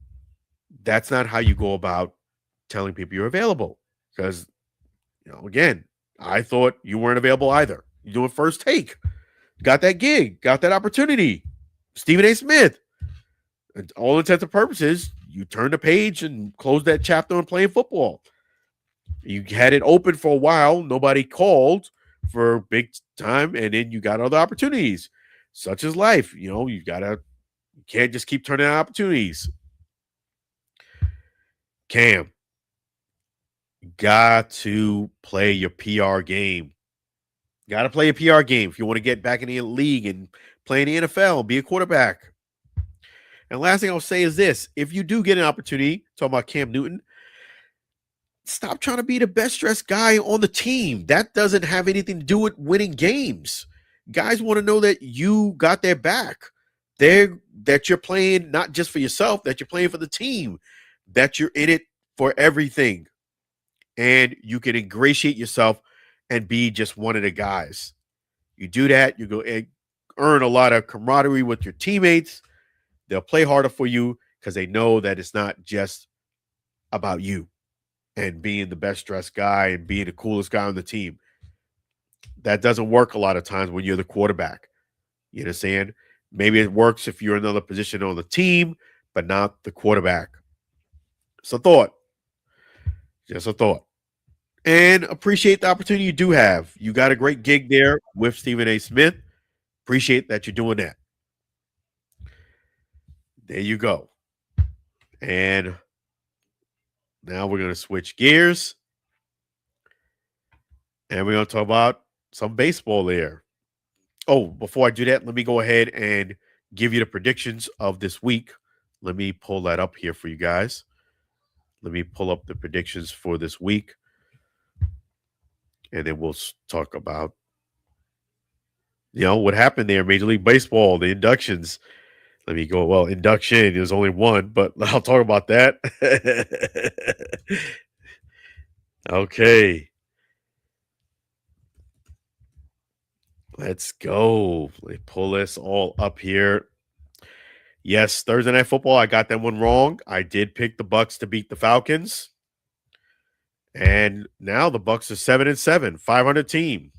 Speaker 2: that's not how you go about telling people you're available. Because, again, I thought you weren't available either. You're doing first take. Got that gig. Got that opportunity. Stephen A. Smith. And all intents and purposes, you turned the page and closed that chapter on playing football. You had it open for a while. Nobody called for big time. And then you got other opportunities. Such as life. You can't just keep turning out opportunities. Cam, got to play your PR game. Got to play a PR game if you want to get back in the league and play in the NFL, be a quarterback. And last thing I'll say is this. If you do get an opportunity, talking about Cam Newton, stop trying to be the best dressed guy on the team. That doesn't have anything to do with winning games. Guys want to know that you got their back. That you're playing not just for yourself, that you're playing for the team, that you're in it for everything. And you can ingratiate yourself and be just one of the guys. You do that, you go and earn a lot of camaraderie with your teammates. They'll play harder for you because they know that it's not just about you and being the best dressed guy and being the coolest guy on the team. That doesn't work a lot of times when you're the quarterback. You understand? Maybe it works if you're in another position on the team, but not the quarterback. It's a thought. Just a thought. And appreciate the opportunity you do have. You got a great gig there with Stephen A. Smith. Appreciate that you're doing that. There you go. And now we're going to switch gears. And we're going to talk about some baseball there. Oh, before I do that, let me go ahead and give you the predictions of this week. Let me pull that up here for you guys. Let me pull up the predictions for this week. And then we'll talk about, what happened there, Major League Baseball, the inductions. Let me go, induction, there's only one, but I'll talk about that. Okay. Let's go. Let me pull this all up here. Yes, Thursday Night Football, I got that one wrong. I did pick the Bucs to beat the Falcons. And now the Bucs are 7-7, 500 team.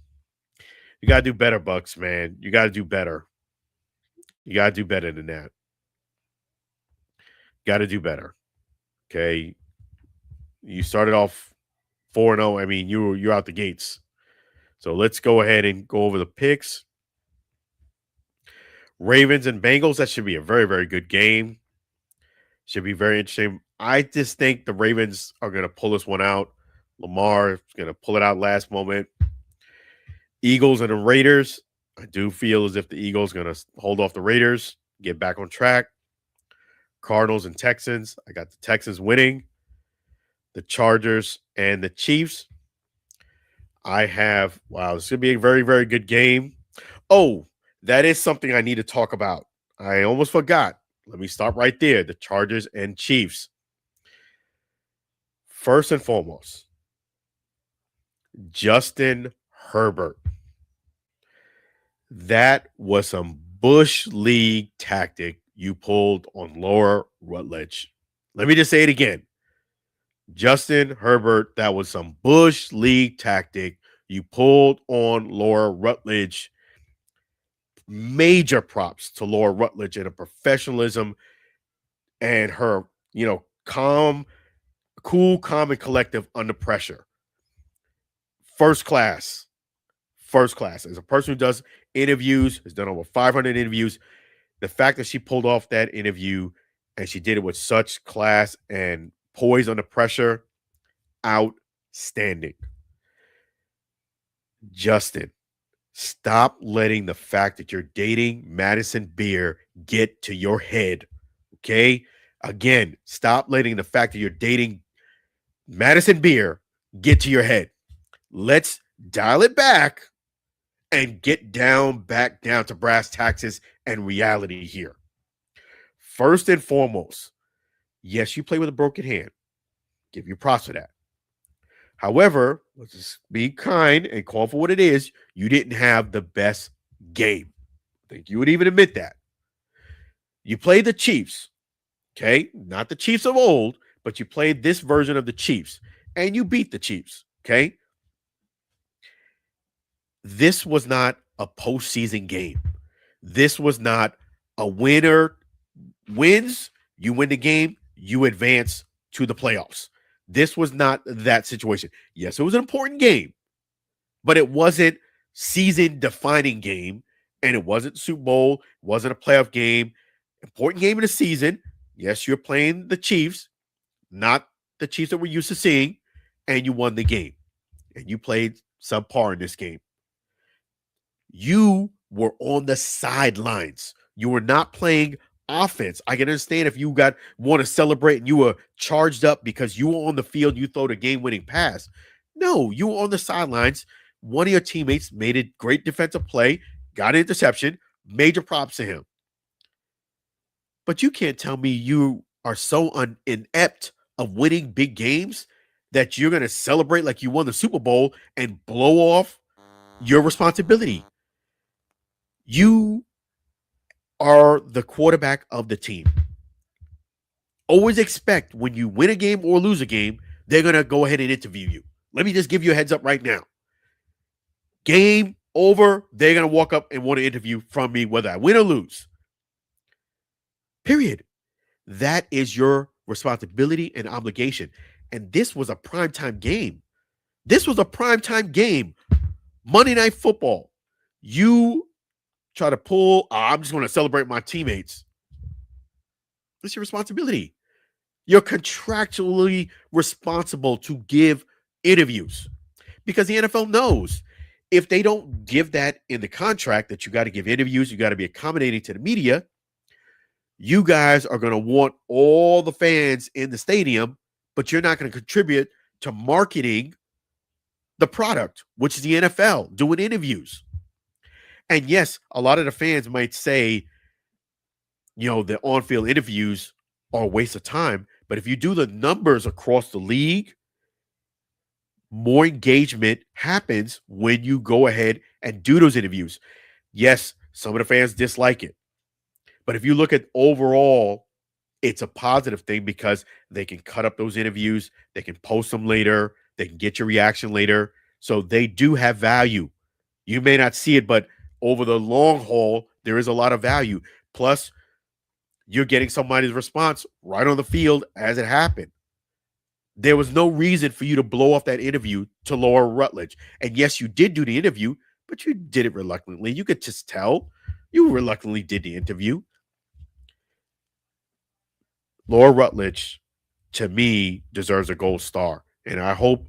Speaker 2: You got to do better, Bucs, man. You got to do better. You got to do better than that. Got to do better. Okay. You started off 4-0. I mean, you're out the gates. So let's go ahead and go over the picks. Ravens and Bengals, that should be a very, very good game. Should be very interesting. I just think the Ravens are going to pull this one out. Lamar is going to pull it out last moment. Eagles and the Raiders. I do feel as if the Eagles going to hold off the Raiders, get back on track. Cardinals and Texans. I got the Texans winning. The Chargers and the Chiefs. I have, wow, this is going to be a very, very good game. Oh, that is something I need to talk about. I almost forgot. Let me stop right there. The Chargers and Chiefs. First and foremost, Justin Herbert. That was some Bush League tactic you pulled on Laura Rutledge. Let me just say it again. Justin Herbert, that was some Bush League tactic you pulled on Laura Rutledge. Major props to Laura Rutledge and her professionalism and her, calm, cool, calm, and collective under pressure. First class. As a person who does interviews, has done over 500 interviews, the fact that she pulled off that interview and she did it with such class and poise under pressure, outstanding. Justin, stop letting the fact that you're dating Madison Beer get to your head, okay? Again, stop letting the fact that you're dating Madison Beer get to your head. Let's dial it back and get back down to brass taxes and reality here. First and foremost, yes, you play with a broken hand. Give you props for that. However, let's just be kind and call for what it is. You didn't have the best game. I think you would even admit that. You played the Chiefs, okay? Not the Chiefs of old, but you played this version of the Chiefs, and you beat the Chiefs, okay? This was not a postseason game. This was not a winner wins, you win the game, you advance to the playoffs. This was not that situation. Yes, it was an important game, but it wasn't season-defining game, and it wasn't Super Bowl, it wasn't a playoff game. Important game in the season. Yes, you're playing the Chiefs, not the Chiefs that we're used to seeing, and you won the game. And you played subpar in this game. You were on the sidelines. You were not playing offense. I can understand if you want to celebrate and you were charged up because you were on the field, you throw the game-winning pass. No, you were on the sidelines. One of your teammates made a great defensive play, got an interception, major props to him. But you can't tell me you are so inept of winning big games that you're going to celebrate like you won the Super Bowl and blow off your responsibility. You are the quarterback of the team. Always expect when you win a game or lose a game, they're going to go ahead and interview you. Let me just give you a heads up right now. Game over, they're going to walk up and want to interview from me whether I win or lose. Period. That is your responsibility and obligation. And this was a primetime game. Monday Night Football. You try to pull, I'm just going to celebrate my teammates. That's your responsibility. You're contractually responsible to give interviews because the NFL knows if they don't give that in the contract that you got to give interviews, you got to be accommodating to the media, you guys are going to want all the fans in the stadium, but you're not going to contribute to marketing the product, which is the NFL, doing interviews. And yes, a lot of the fans might say, the on-field interviews are a waste of time. But if you do the numbers across the league, more engagement happens when you go ahead and do those interviews. Yes, some of the fans dislike it. But if you look at overall, it's a positive thing because they can cut up those interviews. They can post them later. They can get your reaction later. So they do have value. You may not see it, but over the long haul, there is a lot of value. Plus, you're getting somebody's response right on the field as it happened. There was no reason for you to blow off that interview to Laura Rutledge. And yes, you did do the interview, but you did it reluctantly. You could just tell you reluctantly did the interview. Laura Rutledge, to me, deserves a gold star. And I hope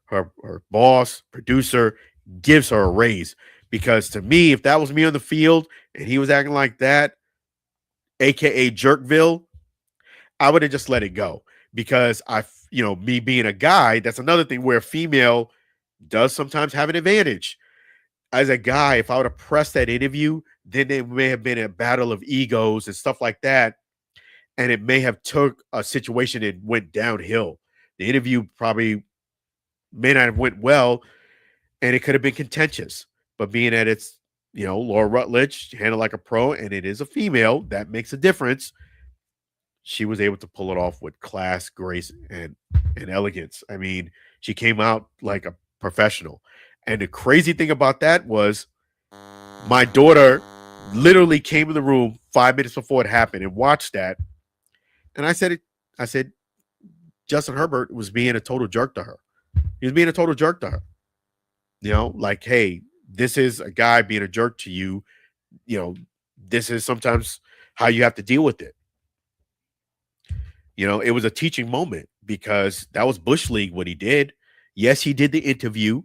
Speaker 2: her boss, producer gives her a raise. Because to me, if that was me on the field and he was acting like that, aka Jerkville, I would have just let it go. Because me being a guy, that's another thing where a female does sometimes have an advantage. As a guy, if I would have pressed that interview, then it may have been a battle of egos and stuff like that. And it may have took a situation and went downhill. The interview probably may not have went well, and it could have been contentious. But being that it's, Laura Rutledge, handled like a pro, and it is a female, that makes a difference. She was able to pull it off with class, grace, and elegance. I mean, she came out like a professional. And the crazy thing about that was my daughter literally came in the room 5 minutes before it happened and watched that. And I said, Justin Herbert was being a total jerk to her. He was being a total jerk to her. Like, hey, this is a guy being a jerk to you. This is sometimes how you have to deal with it. It was a teaching moment because that was Bush League what he did. Yes, he did the interview,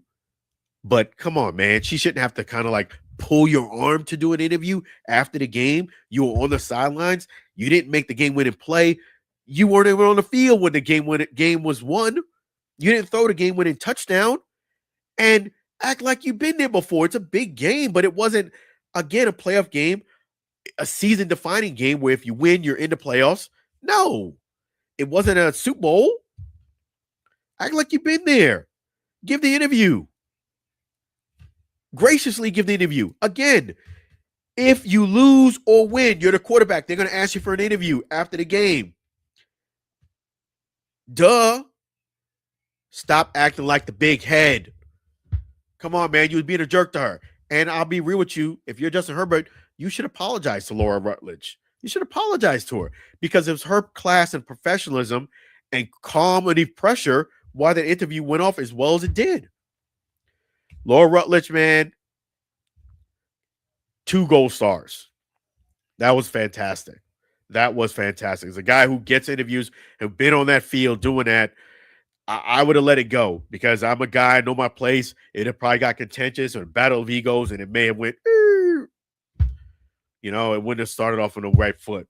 Speaker 2: but come on, man. She shouldn't have to kind of like pull your arm to do an interview after the game. You were on the sidelines. You didn't make the game-winning play. You weren't even on the field when the game was won. You didn't throw the game-winning touchdown. And act like you've been there before. It's a big game, but it wasn't, again, a playoff game, a season-defining game where if you win, you're in the playoffs. No. It wasn't a Super Bowl. Act like you've been there. Give the interview. Graciously give the interview. Again, if you lose or win, you're the quarterback. They're going to ask you for an interview after the game. Duh. Stop acting like the big head. Come on, man. You was being a jerk to her. And I'll be real with you. If you're Justin Herbert, you should apologize to Laura Rutledge. You should apologize to her because it was her class and professionalism and calm underneath pressure why the interview went off as well as it did. Laura Rutledge, man, 2 gold stars. That was fantastic. That was fantastic. As a guy who gets interviews, have been on that field doing that, I would have let it go because I'm a guy, I know my place. It had probably got contentious or a battle of egos, and it may have went, it wouldn't have started off on the right foot.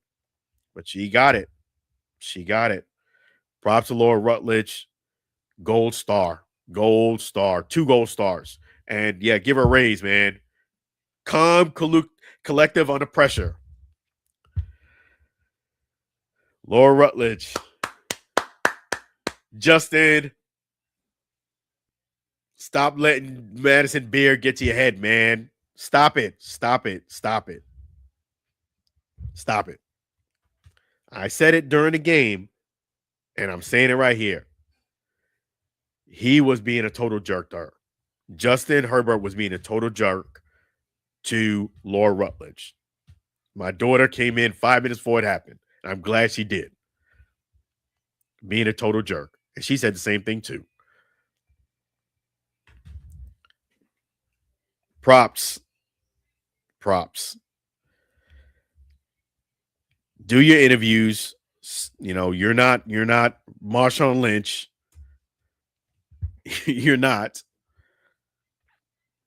Speaker 2: But she got it. She got it. Props to Laura Rutledge. Gold star. Gold star. 2 gold stars. And, yeah, give her a raise, man. Calm, collective under pressure. Laura Rutledge. Justin, stop letting Madison Beer get to your head, man. Stop it. Stop it. Stop it. Stop it. I said it during the game, and I'm saying it right here. He was being a total jerk to her. Justin Herbert was being a total jerk to Laura Rutledge. My daughter came in 5 minutes before it happened. And I'm glad she did. Being a total jerk. And she said the same thing too. Props. Props. Do your interviews. You're not Marshawn Lynch. You're not.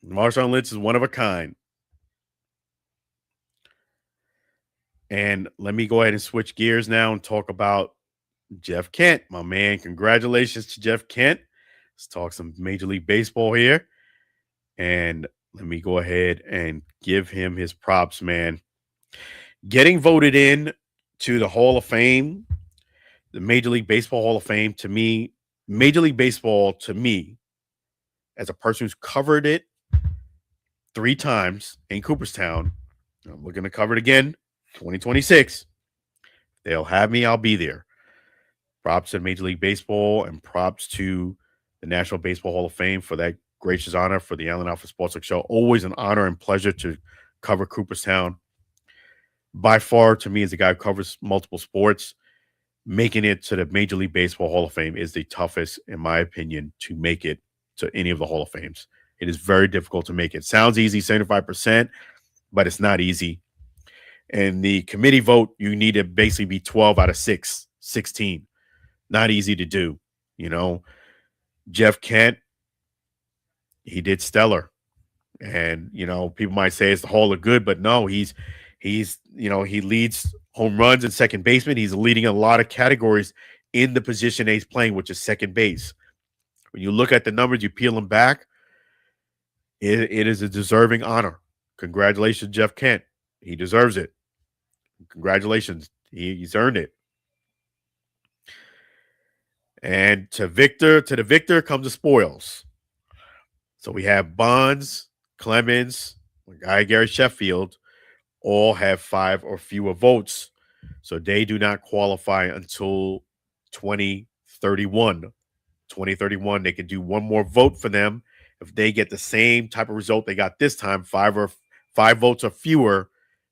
Speaker 2: Marshawn Lynch is one of a kind. And let me go ahead and switch gears now and talk about Jeff Kent, my man. Congratulations to Jeff Kent. Let's talk some Major League Baseball here. And let me go ahead and give him his props, man. Getting voted in to the Hall of Fame, the Major League Baseball Hall of Fame, to me, Major League Baseball, to me, as a person who's covered it 3 times in Cooperstown, I'm looking to cover it again, 2026. They'll have me. I'll be there. Props to Major League Baseball and props to the National Baseball Hall of Fame for that gracious honor for the Allen Alford Sports Talk Show. Always an honor and pleasure to cover Cooperstown. By far, to me, as a guy who covers multiple sports, making it to the Major League Baseball Hall of Fame is the toughest, in my opinion, to make it to any of the Hall of Fames. It is very difficult to make it. Sounds easy, 75%, but it's not easy. And the committee vote, you need to basically be 12 out of 16. Not easy to do, Jeff Kent, he did stellar. And people might say it's the Hall of Good, but no, he leads home runs and second baseman. He's leading a lot of categories in the position he's playing, which is second base. When you look at the numbers, you peel them back, it is a deserving honor. Congratulations, Jeff Kent. He deserves it. Congratulations. He's earned it. And to the victor comes the spoils. So we have Bonds, Clemens, my guy Gary Sheffield, all have 5 or fewer votes. So they do not qualify until 2031. 2031, they can do one more vote for them. If they get the same type of result they got this time, 5 votes or fewer,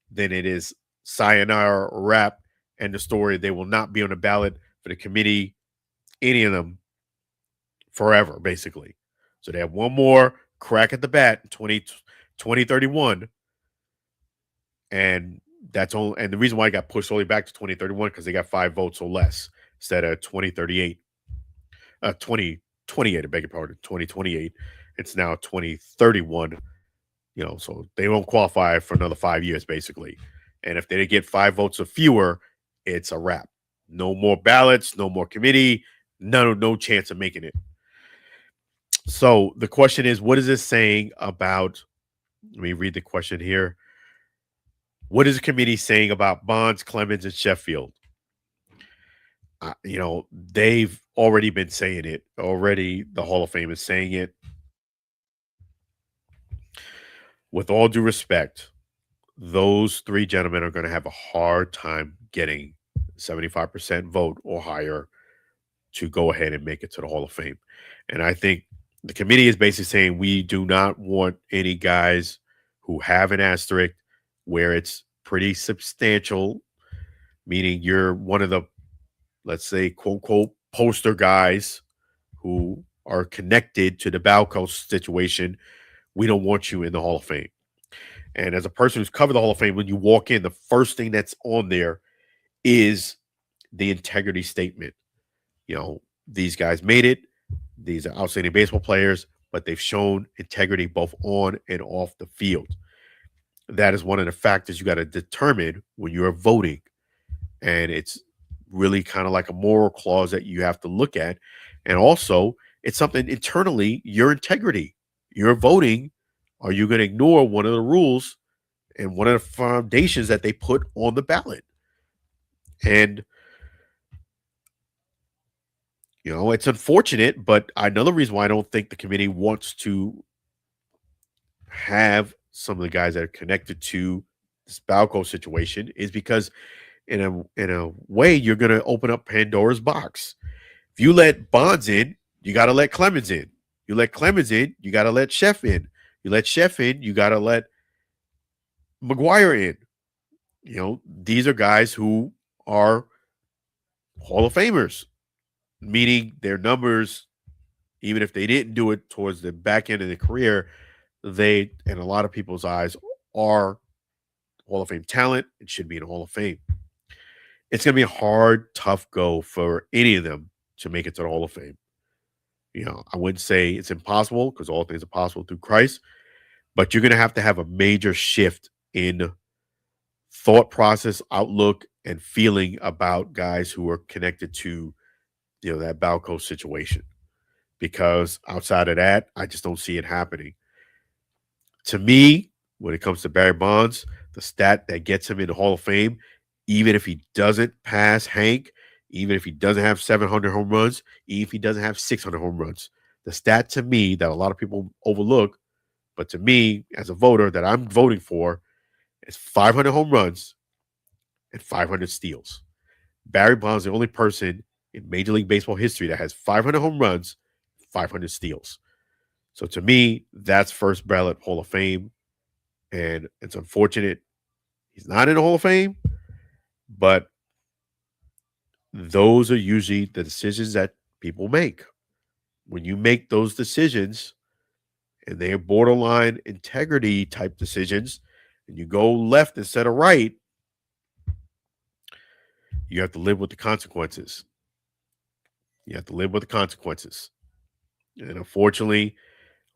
Speaker 2: then it is sayonara or wrap, and the story. They will not be on the ballot for the committee, any of them, forever, basically. So they have one more crack at the bat in 2031. And that's all. And the reason why it got pushed only back to 2031 because they got 5 votes or less instead of 2038. 2028, I beg your pardon, 2028. It's now 2031. So they won't qualify for another 5 years, basically. And if they get 5 votes or fewer, it's a wrap. No more ballots, no more committee, no chance of making it. So the question is, what is this saying about? Let me read the question here. What is the committee saying about Bonds, Clemens, and Sheffield? They've already been saying it. Already, the Hall of Fame is saying it. With all due respect, those 3 gentlemen are going to have a hard time getting 75% vote or higher to go ahead and make it to the Hall of Fame. And I think the committee is basically saying we do not want any guys who have an asterisk where it's pretty substantial, meaning you're one of the, let's say, quote, unquote, poster guys who are connected to the Balco situation. We don't want you in the Hall of Fame. And as a person who's covered the Hall of Fame, when you walk in, the first thing that's on there is the integrity statement. These guys made it. These are outstanding baseball players, but they've shown integrity both on and off the field. That is one of the factors you got to determine when you're voting. And it's really kind of like a moral clause that you have to look at. And also, it's something internally, your integrity. You're voting. Are you going to ignore one of the rules and one of the foundations that they put on the ballot? And, it's unfortunate, but another reason why I don't think the committee wants to have some of the guys that are connected to this Balco situation is because in a way, you're going to open up Pandora's box. If you let Bonds in, you got to let Clemens in. You let Clemens in, you got to let Sheff in. You let Sheff in, you got to let McGuire in. These are guys who are Hall of Famers, meaning their numbers, even if they didn't do it towards the back end of their career, they, in a lot of people's eyes, are Hall of Fame talent and should be in the Hall of Fame. It's going to be a hard, tough go for any of them to make it to the Hall of Fame. I wouldn't say it's impossible because all things are possible through Christ, but you're going to have a major shift in thought process, outlook, and feeling about guys who are connected to, that Balco situation. Because outside of that, I just don't see it happening. To me, when it comes to Barry Bonds, the stat that gets him in the Hall of Fame, even if he doesn't pass Hank, even if he doesn't have 700 home runs, even if he doesn't have 600 home runs, the stat to me that a lot of people overlook, but to me as a voter that I'm voting for, is 500 home runs and 500 steals. Barry Bonds is the only person in Major League Baseball history that has 500 home runs, 500 steals. So to me, that's first ballot Hall of Fame. And it's unfortunate he's not in the Hall of Fame, but those are usually the decisions that people make. When you make those decisions, and they're borderline integrity type decisions, and you go left instead of right, you have to live with the consequences. You have to live with the consequences. And unfortunately,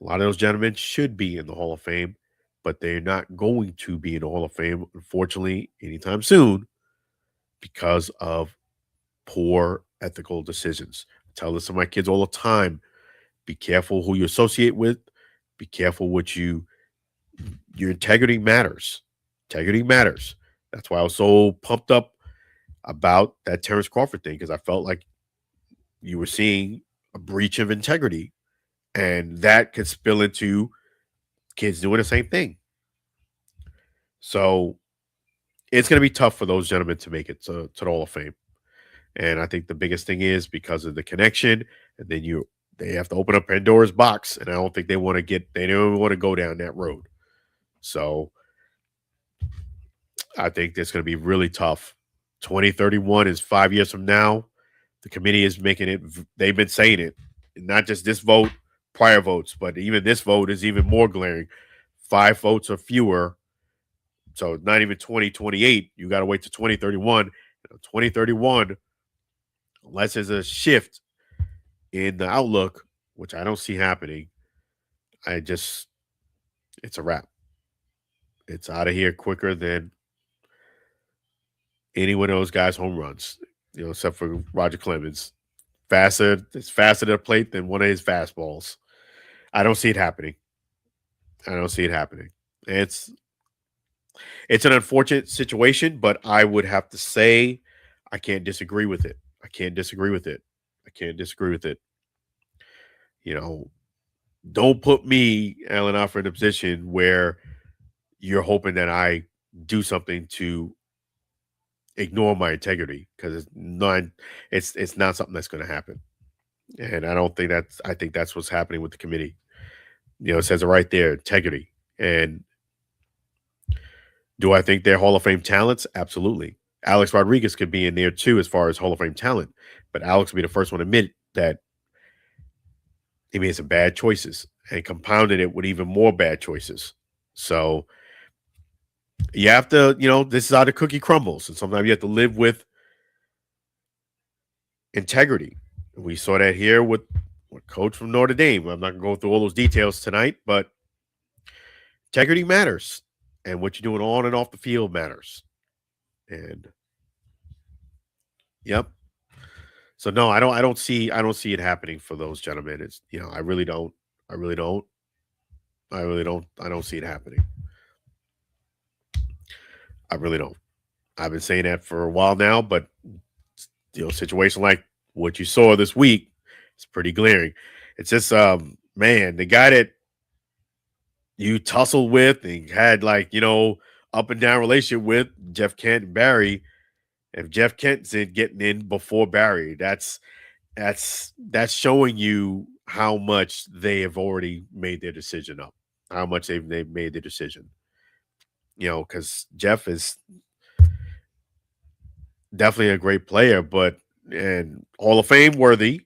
Speaker 2: A lot of those gentlemen should be in the Hall of Fame, but they're not going to be in the Hall of Fame, unfortunately, anytime soon because of poor ethical decisions. I tell this to my kids all the time. Be careful who you associate with. Be careful what your integrity matters. Integrity matters. That's why I was so pumped up about that Terrence Crawford thing, because I felt like you were seeing a breach of integrity, and that could spill into kids doing the same thing. So it's going to be tough for those gentlemen to make it to the Hall of Fame. And I think the biggest thing is because of the connection, and then they have to open up Pandora's box, and I don't think they don't want to go down that road. So I think it's going to be really tough. 2031 is 5 years from now. The committee is making it. They've been saying it, not just this vote, prior votes, but even this vote is even more glaring. 5 votes or fewer. So not even 2028. You got to wait to 2031. 2031, unless there's a shift in the outlook, which I don't see happening, it's a wrap. It's out of here quicker than any one of those guys' home runs, except for Roger Clemens. It's faster to the plate than one of his fastballs. I don't see it happening. It's an unfortunate situation, but I would have to say I can't disagree with it. Don't put me, Alan Alford, in a position where you're hoping that I do something to ignore my integrity, because it's not something that's going to happen. And I think that's what's happening with the committee. It says it right there, integrity. And do I think they're Hall of Fame talents? Absolutely. Alex Rodriguez could be in there too as far as Hall of Fame talent, but Alex will be the first one to admit that he made some bad choices and compounded it with even more bad choices. So you have to, this is how the cookie crumbles. And sometimes you have to live with integrity. We saw that here with coach from Notre Dame. I'm not going to go through all those details tonight, but integrity matters. And what you're doing on and off the field matters. And yep. So no, I don't see it happening for those gentlemen. It's I really don't. I don't see it happening. I really don't. I've been saying that for a while now, but situation like what you saw this week is pretty glaring. It's just man, the guy that you tussled with and had up and down relationship with, Jeff Kent and Barry. If Jeff Kent's getting in before Barry, that's showing you how much they have already made their decision up, how much they've made their decision. Because Jeff is definitely a great player, and Hall of Fame worthy,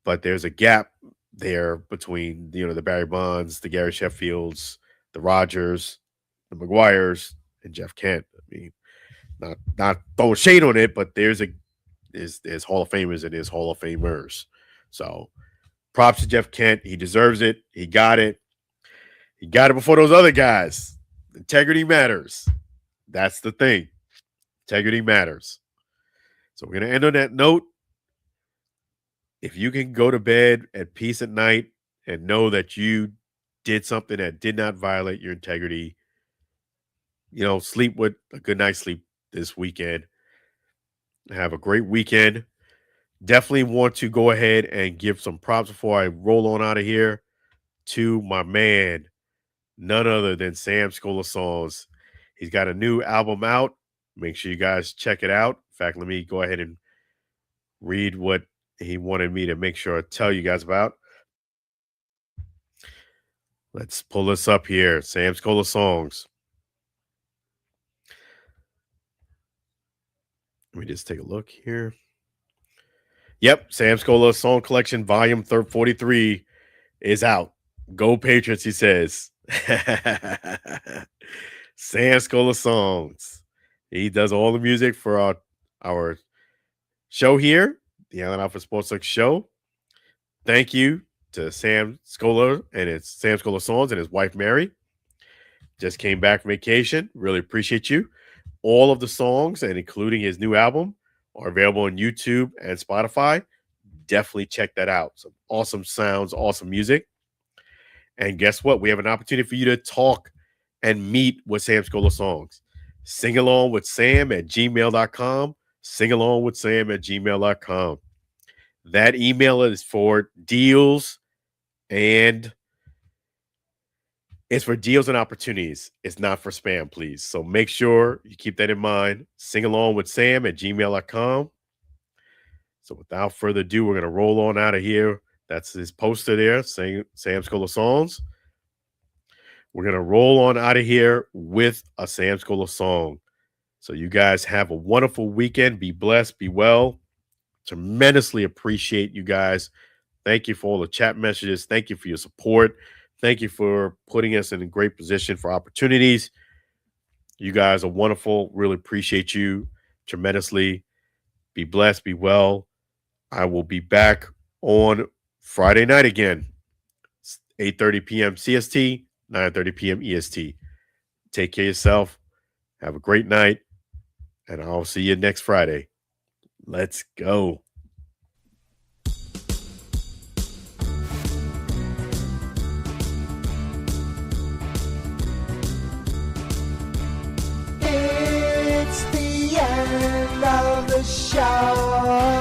Speaker 2: but there's a gap there between the Barry Bonds, the Gary Sheffields, the Rogers, the McGuires, and Jeff Kent. I mean, not throwing shade on it, but there's Hall of Famers and there's Hall of Famers. So props to Jeff Kent. He deserves it. He got it. He got it before those other guys. Integrity matters. That's the thing. Integrity matters. So we're going to end on that note. If you can go to bed at peace at night and know that you did something that did not violate your integrity, sleep with a good night's sleep this weekend. Have a great weekend. Definitely want to go ahead and give some props before I roll on out of here to my man, none other than Sam School of Songs. He's got a new album out. Make sure you guys check it out. In fact, let me go ahead and read what he wanted me to make sure I tell you guys about. Let's pull this up here. Sam School of Songs. Let me just take a look here. Yep, Sam Scola Song Collection Volume 43 is out. Go Patriots, he says. Sam Scola Songs. He does all the music for our show here, the Allen Alford Sports Talk Show. Thank you to Sam Scola Songs and his wife Mary. Just came back from vacation. Really appreciate you. All of the songs, and including his new album, are available on YouTube and Spotify. Definitely check that out. Some awesome sounds, awesome music. And guess what? We have an opportunity for you to talk and meet with Sam Scola Songs. Sing along with Sam at gmail.com. Sing along with Sam at gmail.com. That email is for deals and it's for deals and opportunities. It's not for spam, please. So make sure you keep that in mind. Sing along with Sam at gmail.com. So without further ado, we're going to roll on out of here. That's his poster there, saying Sam Scola Songs. We're going to roll on out of here with a Sam Scola song. So you guys have a wonderful weekend. Be blessed. Be well. Tremendously appreciate you guys. Thank you for all the chat messages. Thank you for your support. Thank you for putting us in a great position for opportunities. You guys are wonderful. Really appreciate you tremendously. Be blessed. Be well. I will be back on Friday night again. 8:30 p.m. CST, 9:30 p.m. EST. Take care of yourself. Have a great night. And I'll see you next Friday. Let's go.
Speaker 1: It's the end of the show.